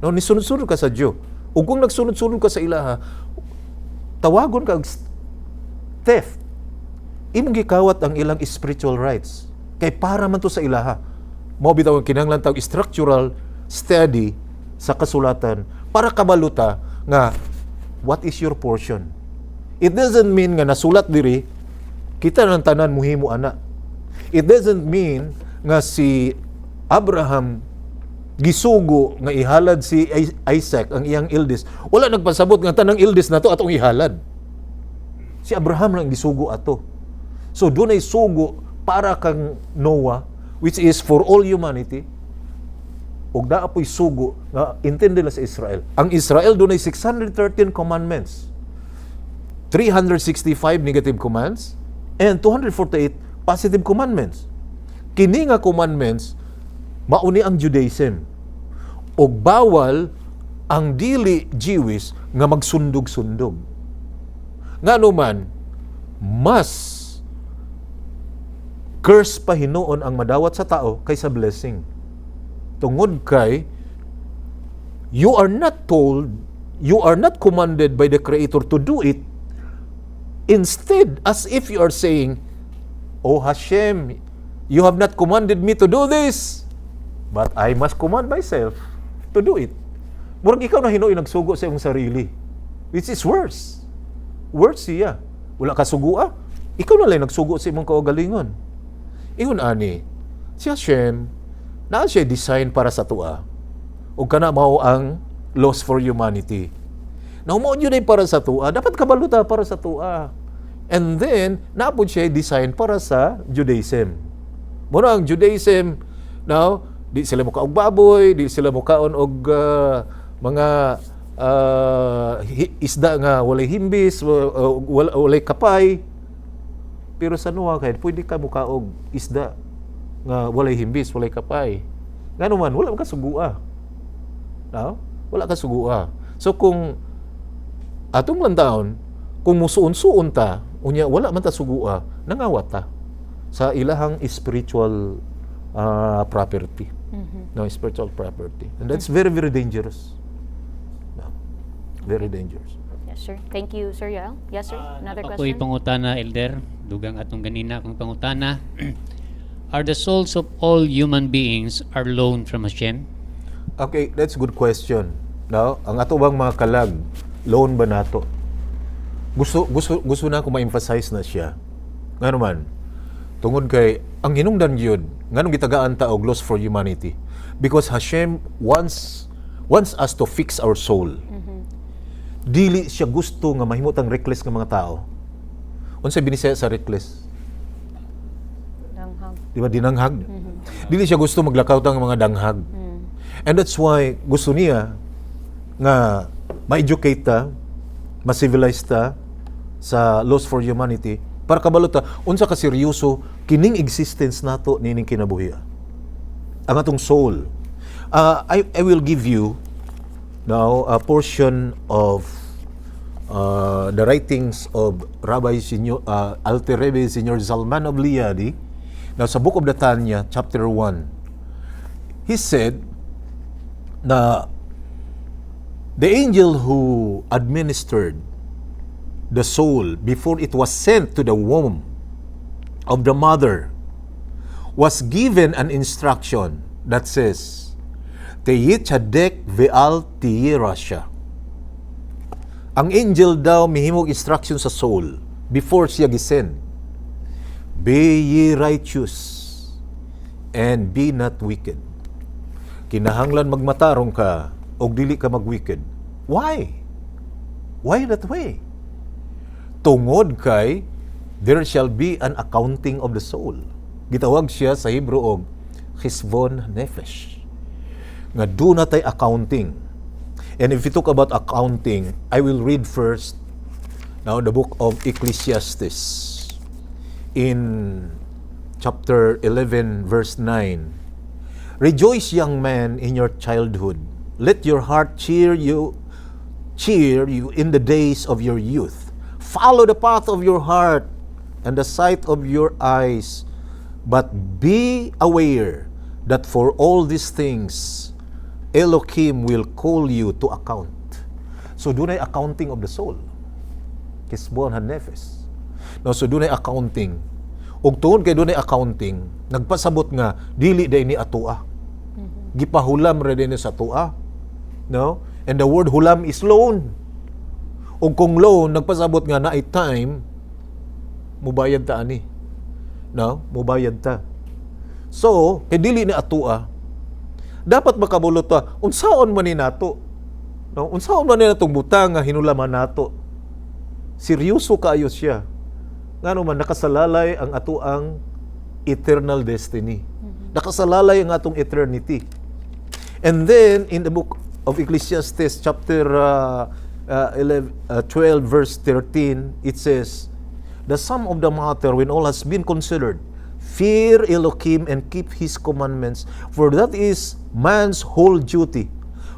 No, nisunod-sunod ka sa Diyo. Ug kung nagsunod-sunod ka sa ilaha, tawagon ka og theft. Imong gikawat ang ilang spiritual rights. Kay para man to sa ilaha. Mao bitaw ang kinahanglan tawag structural study sa kasulatan para kabaluta nga what is your portion. It doesn't mean nga nasulat diri kita nang tanan muhimo ana. It doesn't mean nga si Abraham gisugo nga ihalad si Isaac ang iyang eldest. Wala nagpasabot nga tanang eldest nato atong ihalad. Si Abraham lang gisugo ato. So dunay sugo para kang Noah, which is for all humanity. Ug naa po'y sugo nga intindi na sa Israel. Ang Israel dunay 613 commandments. 365 negative commands and 248 positive commandments. Kini nga commandments mauni ang Judaism. Og bawal ang dili Jewish nga magsundog-sundog. Ngano man mas curse pa hinuon ang madawat sa tao kaysa blessing. Tungod kay you are not told, you are not commanded by the Creator to do it. Instead, as if you are saying, "Oh Hashem, you have not commanded me to do this, but I must command myself to do it." Murag ikaw na hinuoy nagsugo sa imong sarili, which is worse. Worse siya. Wala ka sugua, ikaw na lang nagsugo sa imong kaugalingon. Ingon ani, si Hashem, naa siya design para sa tua. O kana mao ang laws for humanity. Now, mo yun ay para sa tua, dapat kabaluta para sa tua. And then, naapod siya design para sa Judaism. Muna ang Judaism, now, di sila mo kaog baboy, di sila mo kaon og mga isda nga walay himbis, walay kapay. Pero sa Noah, kahit pwede ka mo kaog isda nga walay himbis, walay kapay. Ngano man, wala ka sugua. No? Wala ka sugua. So kung atong lantaon, kung musuon-suon ta, unya wala man ta sugua, nangawat ta sa ilahang spiritual property. No, spiritual property. And that's very, very dangerous. No, very dangerous. Yes, sir. Thank you, Sir Yoel. Yes, sir. Another Ako'y question? pangutana, Elder. Dugang atong ganina akong pangutana. Are the souls of all human beings are loaned from Hashem? Okay, that's a good question. No, ang ato bang mga kalag, loan ba nato? Gusto na ako ma-emphasize na siya. Nga naman, tungod kay, ang hinungdan yun, nganong gitagaan ta og loss for humanity. Because Hashem wants us to fix our soul. Dili siya gusto nga mahimutang reckless nga mga tao. Unsay binisaya sa reckless? Danghag. Di ba, dinanghag? Dili siya gusto maglakaw tang mga danghag. And that's why gusto niya nga ma-educate ta, ma-civilize ta sa laws for humanity para kabalota unsa ka seryoso kining existence nato nining kinabuhi. Ang atong soul. I will give you now a portion of the writings of Rabbi Alter Rebbe Senior Zalman of Liadi. Now sa Book of the Tanya, chapter 1, he said na the angel who administered the soul before it was sent to the womb of the mother was given an instruction that says, Teyit Chadek Ve'al Tiyirasha. Ang angel daw mihimog instruction sa soul before siya gisend. Be ye righteous and be not wicked. Kinahanglan magmatarong ka o dili ka mag-wicked. Why? Why that way? Tungod kay there shall be an accounting of the soul. Gitawag siya sa Hebrew og Chesvon Nefesh. Nga do na tay accounting. And if we talk about accounting, I will read first now the book of Ecclesiastes in chapter 11 verse 9. Rejoice, young man, in your childhood. Let your heart cheer you in the days of your youth. Follow the path of your heart and the sight of your eyes. But be aware that for all these things, Elohim will call you to account. So dunay accounting of the soul. Kisbon hanefes. No, so dunay accounting. Ug tuon kay dunay accounting, nagpasabot nga dili day ni atua. Gipahulam ra din sa atua. No? And the word hulam is loan. Ug kung loan nagpasabot nga na ay time mubayad ta ani. No? Mubayad ta. So, kay dili ni atua, dapat makabulot ta unsaon man ni nato. No? Unsaon man ni natong butang nga hinulaman nato. Seryoso kaayo siya. Ngano man nakasalalay ang atuang eternal destiny. Nakasalalay ang atong eternity. And then in the book of Ecclesiastes chapter 12 verse 13, it says, the sum of the matter when all has been considered, fear Elohim and keep his commandments, for that is man's whole duty.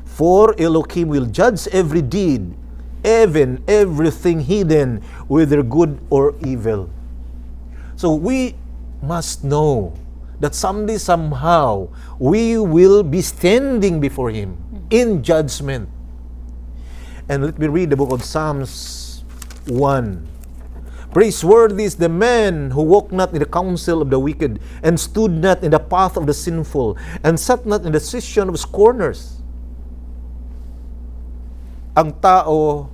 For Elohim will judge every deed, even everything hidden, whether good or evil. So we must know that someday, somehow, we will be standing before Him in judgment. And let me read the book of Psalms 1. Praiseworthy is the man who walked not in the counsel of the wicked, and stood not in the path of the sinful, and sat not in the session of scorners. Ang tao,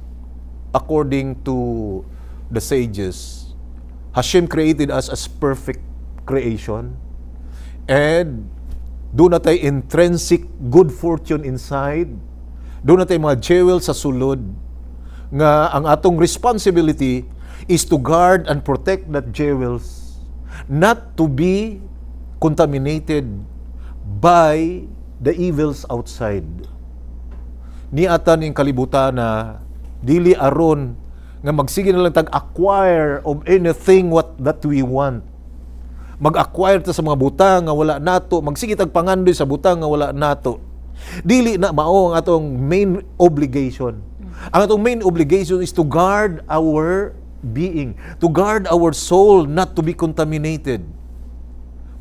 according to the sages, Hashem created us as perfect creation, and doon na tayo intrinsic good fortune inside, doon na tayo mga jewels sa sulod, nga ang atong responsibility is to guard and protect that jewels, not to be contaminated by the evils outside. Ni atan ning kalibutan na dili aron nga magsige na lang tag-acquire of anything that we want. Mag-acquire ta sa mga butang nga wala nato, magsige tag pangandoy sa butang nga wala nato. Dili na mao ang atong main obligation. Ang atong main obligation is to guard our being, to guard our soul not to be contaminated.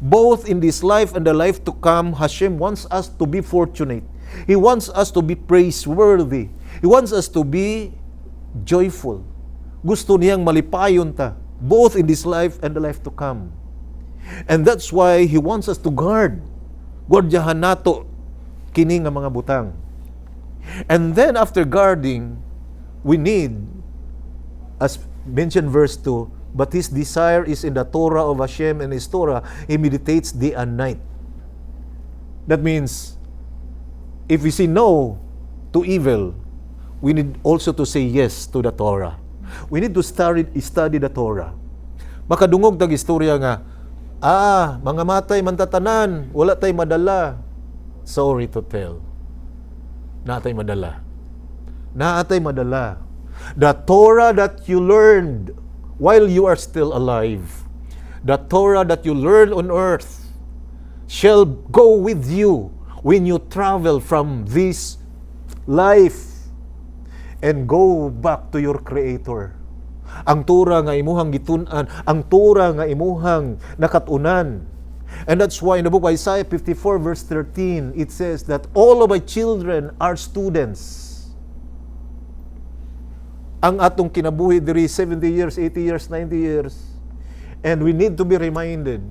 Both in this life and the life to come, Hashem wants us to be fortunate. He wants us to be praiseworthy. He wants us to be joyful. Gusto niyang malipayon ta, both in this life and the life to come. And that's why He wants us to guard. Guardyahan nato kini nga mga butang. And then after guarding, we need, as mentioned verse 2, but his desire is in the Torah of Hashem, and His Torah he meditates day and night. That means, if we say no to evil, we need also to say yes to the Torah. We need to study the Torah. Makadungog tag istorya nga, mga matay mantatanan, wala tay madala. Sorry to tell. Naatay madala. Naatay madala. The Torah that you learned while you are still alive, the Torah that you learn on earth, shall go with you when you travel from this life and go back to your Creator. Ang Torah nga imuhang gitun-an, ang Torah nga imuhang nakatunan. And that's why in the book of Isaiah 54 verse 13, it says that all of my children are students. Ang atong kinabuhi diri 70 years, 80 years, 90 years. And we need to be reminded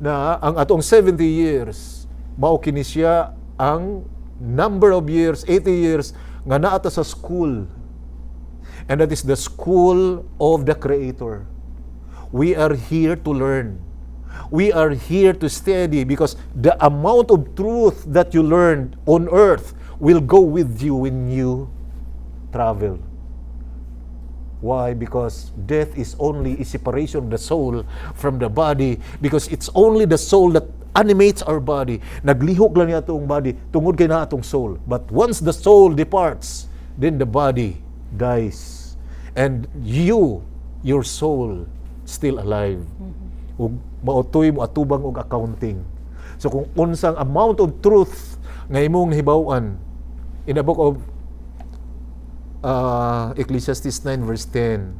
na ang atong 70 years, mao kini siya ang number of years, 80 years, nga naata sa school. And that is the school of the Creator. We are here to learn. We are here to study because the amount of truth that you learned on earth will go with you when you travel. Why? Because death is only a separation of the soul from the body, because it's only the soul that animates our body. Naglihok lang niya itong body, tungod kay na atong soul. But once the soul departs, then the body dies. And you, your soul, still alive. Ug maotoy mo atubang og accounting. So kung unsang amount of truth nga imong nahibaw-an in the book of Ecclesiastes 9 verse 10,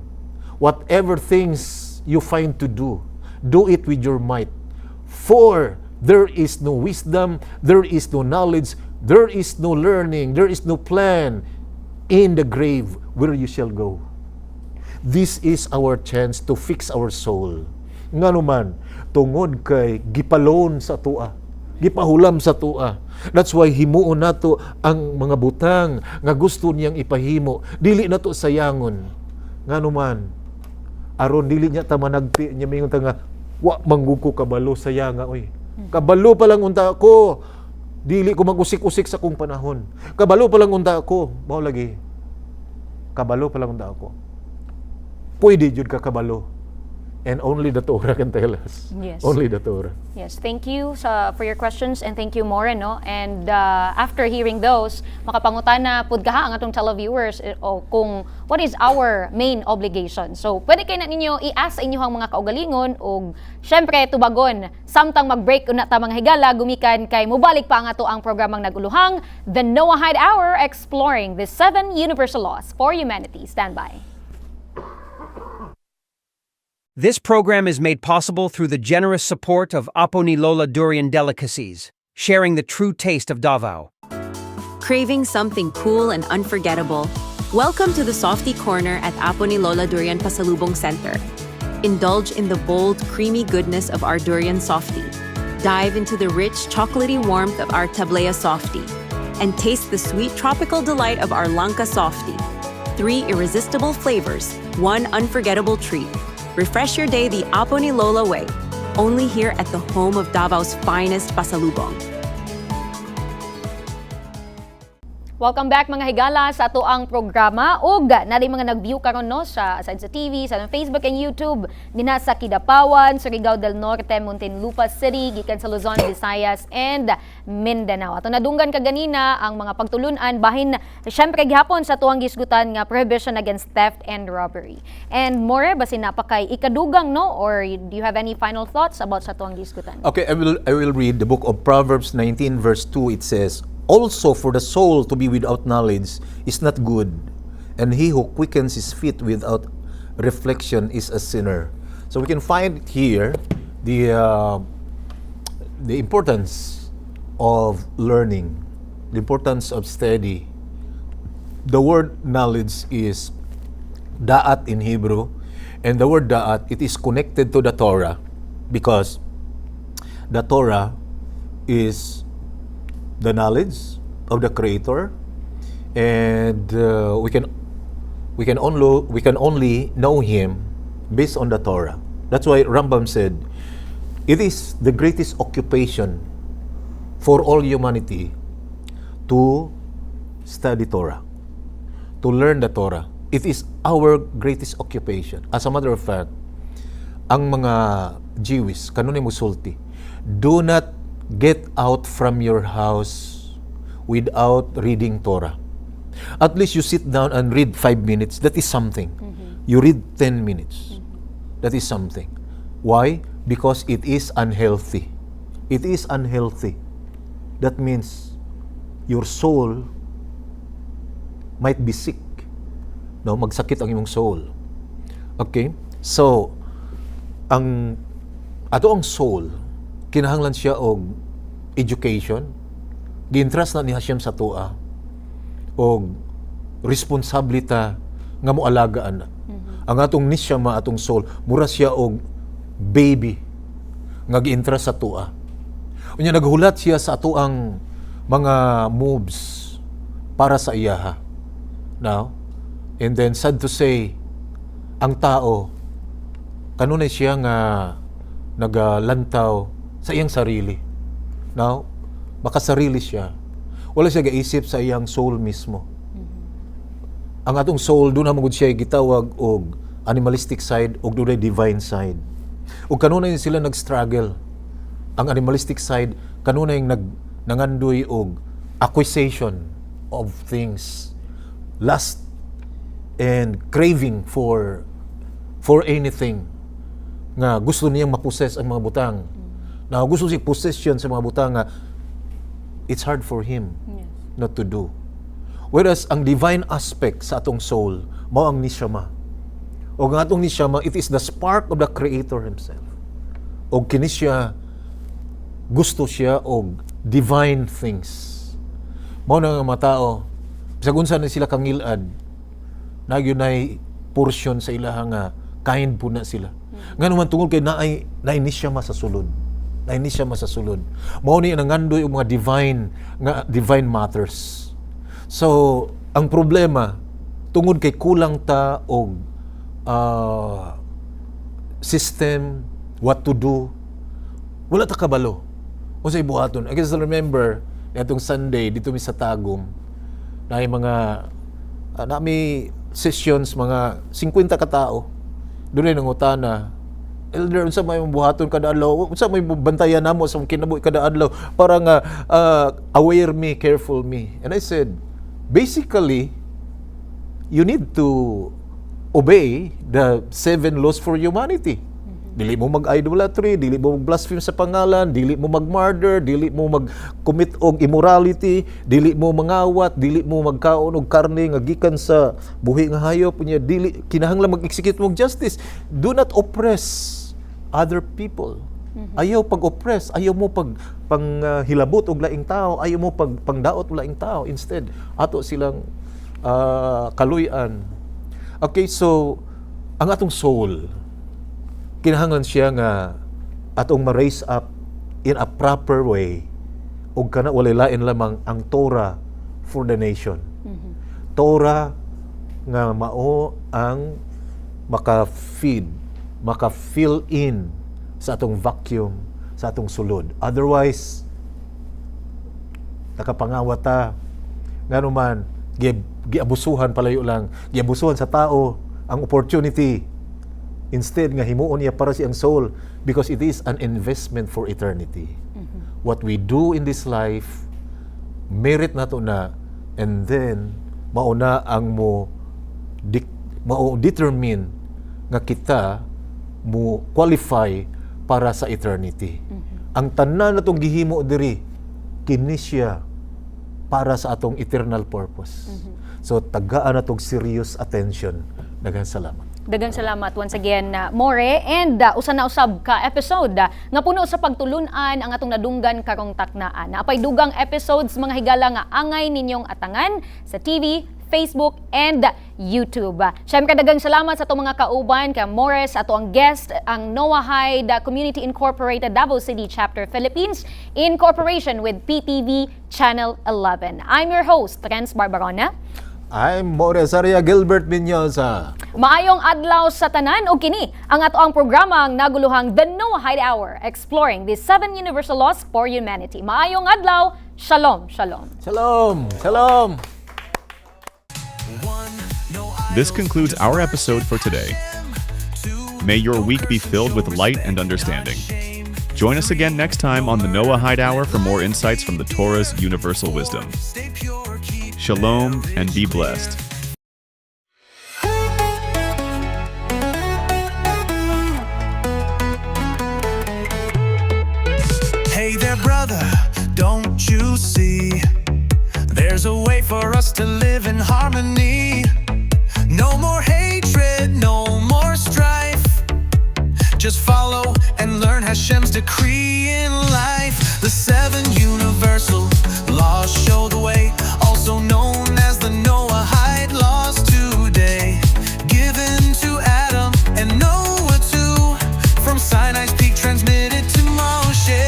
whatever things you find to do it with your might. For there is no wisdom, there is no knowledge, there is no learning, there is no plan in the grave where you shall go. This is our chance to fix our soul. Nga naman, tungod kay gipalon sa tua, gipahulam sa tua. That's why himuon nato ang mga butang nga gusto niyang ipahimo. Dili nato sayangon. Nga naman, aron dili niya ta managti niya mingon ta nga wa mangguko kabalo sayanga oy. Kabalo pa lang unta ako. Dili ko mag-usik-usik sa kong panahon. Kabalo pa lang unta ako. Mao lagi. Kabalo pa lang unta ako. Pwede jud ka kabalo. And only the Torah can tell us. Yes. Only the Torah. Yes, thank you for your questions and thank you more, no? And after hearing those, makapangutana pud kaha ang atong televiewers o kung what is our main obligation. So, pwede kay na ninyo i-ask sa inyong mga kaugalingon o syempre tubagon samtang mag-break una ta mga higala gumikan kay mubalik pa ang ato ang programang naguluhang The Noahide Hour, exploring the 7 universal laws for humanity. Stand by. This program is made possible through the generous support of Aponi Lola Durian Delicacies, sharing the true taste of Davao. Craving something cool and unforgettable? Welcome to the Softy Corner at Aponi Lola Durian Pasalubong Center. Indulge in the bold, creamy goodness of our durian softy. Dive into the rich, chocolatey warmth of our Tablea Softy. And taste the sweet, tropical delight of our Langka Softy. 3 irresistible flavors, 1 unforgettable treat. Refresh your day the Aponi Lola way, only here at the home of Davao's finest pasalubong. Welcome back mga higala sa ato ang programa ug nari mga nag-view karon no sa TV, sa Facebook and YouTube dinha sa Kidapawan, Surigao del Norte, Muntinlupa City, gikan sa Luzon, Visayas and Mindanao. Ato nadunggan kaganina ang mga pagtulunan bahin syempre gihapon sa tuang gisgutan nga prohibition against theft and robbery. And more basin napakay ikadugang no, or do you have any final thoughts about sa tuang gisgutan? Okay, I will read the book of Proverbs 19 verse 2. It says, "Also for the soul to be without knowledge is not good, and he who quickens his feet without reflection is a sinner." So we can find here the importance of learning, the importance of study. The word knowledge is da'at in Hebrew, and the word da'at, it is connected to the Torah because the Torah is the knowledge of the Creator, and we can only know Him based on the Torah. That's why Rambam said, it is the greatest occupation for all humanity to study Torah, to learn the Torah. It is our greatest occupation. As a matter of fact, ang mga Jewish, kanunay musulti, do not get out from your house without reading Torah. At least you sit down and read 5 minutes. That is something. You read 10 minutes. That is something. Why? Because it is unhealthy. It is unhealthy. That means your soul might be sick. No, magsakit ang imong soul. Okay? So, ato ang soul, kinahanglan siya og education, gi-entrust na ni Hashem sa tua, og responsibilita nga moalagaan na. Ang atong nisyama, atong soul, mura siya og baby nga gi-entrust sa tua. Unya naghulat siya sa ato ang mga moves para sa iyaha. Now, and then sad to say, ang tao kanunay siya nga nagalantaw sa iyang sarili. Now, makasarili siya. Wala siya gaisip sa iyang soul mismo. Ang atong soul, doon na magud siya gitawag og animalistic side og doon divine side. Og kanunay sila nag-struggle. Ang animalistic side, kanunay nangandoy og acquisition of things, lust and craving for anything nga gusto niyang maposes ang mga butang. Na gusto siya possession sa mga butanga, it's hard for him not to do. Whereas ang divine aspect sa atong soul, mao ang nishama. O ang atong nishama, it is the spark of the Creator Himself. O kini siya, gusto siya og divine things. Mao na nga mga tao, bisag unsa na sila kangilad, nagyunay portion sa ilaha nga kind po na sila. Nga naman tungod kay naay nishama sa sulod. Naay nishama sa sulod. Mao ni nangandoy og mga divine matters. So, ang problema tungod kay kulang ta og system, what to do, wala ta kabalo. Unsay buhaton? I can still remember itong Sunday dito mi sa Tagum, na mga nami sessions, mga 50 ka tao. Doon ay nangutana, Elder, unsa may buhaton kada adlaw? Unsa may bantayan namo sa kinabuhi kada adlaw para nga aware me, careful me. And I said, basically, you need to obey the 7 laws for humanity. Dili mo mag-idolatry, dili mo mag-blaspheme sa pangalan, dili mo mag-murder, dili mo mag-commit og immorality, dili mo mangawat, dili mo magkaon og karne nga gikan sa buhi nga hayop, unya dili kinahanglan mag-execute mo og justice. Do not oppress other people. Ayaw pag-oppress, ayaw mo hilabot og laing tao, ayaw mo pangdaot og laing tao. Instead, ato silang kaluy-an. Okay, so ang atong soul, kinahanglan siya nga atong ma-raise up in a proper way ug kana walay lain lamang ang Torah for the nation. Torah nga mao ang maka-feed, maka-fill in sa atong vacuum, sa atong sulod. Otherwise, nakapangawat ta nga naman giabusuhan palayo lang, giabusuhan sa tao ang opportunity. Instead nga himuon niya para siyang soul, because it is an investment for eternity. What we do in this life, merit nato na, and then mauna ang mo determine nga kita mo qualify para sa eternity. Ang tanan natong gihimo diri kini siya para sa atong eternal purpose. So tagaan natong serious attention. Daghang salamat. Daghang salamat once again, More, and usa na usab ka episode nga puno sa pagtulunan ang atong nadunggan karong taknaan. Naapay dugang episodes mga higala nga angay ninyong atangan sa TV, Facebook, and YouTube. Syempre daghang salamat sa atong mga kauban, kay More, sa ato ang guest, ang Noahide Community Incorporated Davao City Chapter Philippines in cooperation with PTV Channel 11. I'm your host, Renz Barbarona. I'm More Azaria Gilbert Menyoza. Maayong adlaw sa tanan o kini ang ato ang programang naguluhang The Noahide Hour, exploring the 7 universal laws for humanity. Maayong adlaw, shalom, shalom. Shalom, shalom. This concludes our episode for today. May your week be filled with light and understanding. Join us again next time on the Noahide Hour for more insights from the Torah's universal wisdom. Shalom and be blessed. Hey there, brother, don't you see? There's a way for us to live in harmony. No more hatred, no more strife. Just follow and learn Hashem's decree in life. The 7 universal laws show the way, also known as the Noahide laws today. Given to Adam and Noah too, from Sinai's peak transmitted to Moshe.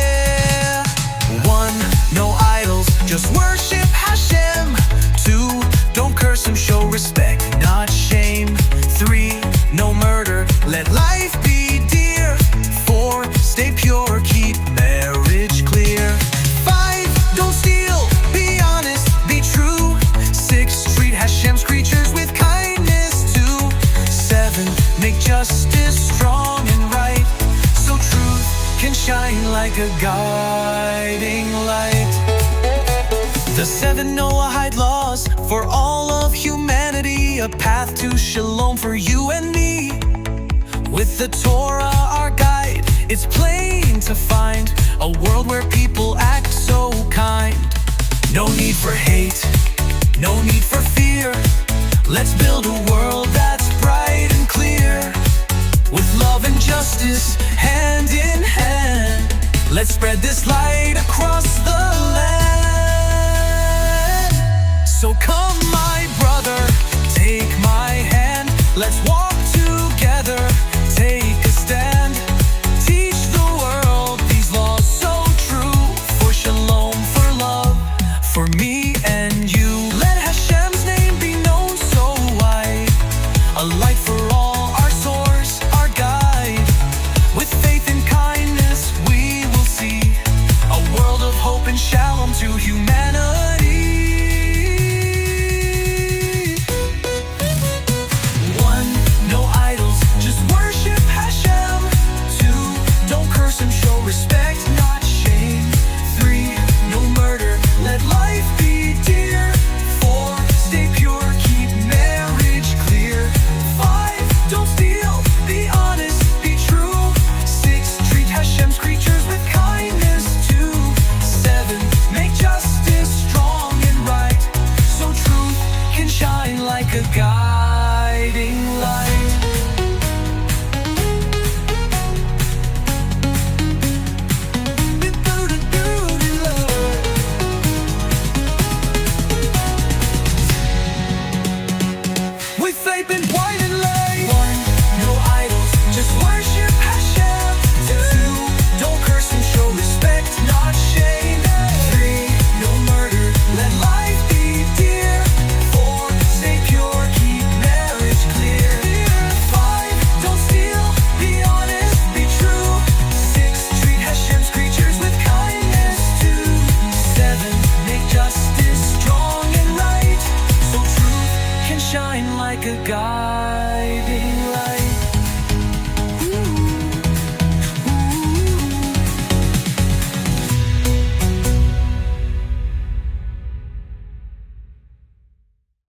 1. No idols, just worship Hashem. 2. Don't curse him, show respect, not shame. 3. No murder, let life be dear. 4. Stay pure, keep marriage clear. 5. Don't steal, be honest, be true. 6. Treat Hashem's creatures with kindness too. 7. Make justice strong and right, so truth can shine like a guiding light. The 7 Noahide laws for all of humanity, a path to shalom for you and me. With the Torah our guide, It's plain to find a world where people act so kind. No need for hate, no need for fear. Let's build a world that's bright and clear.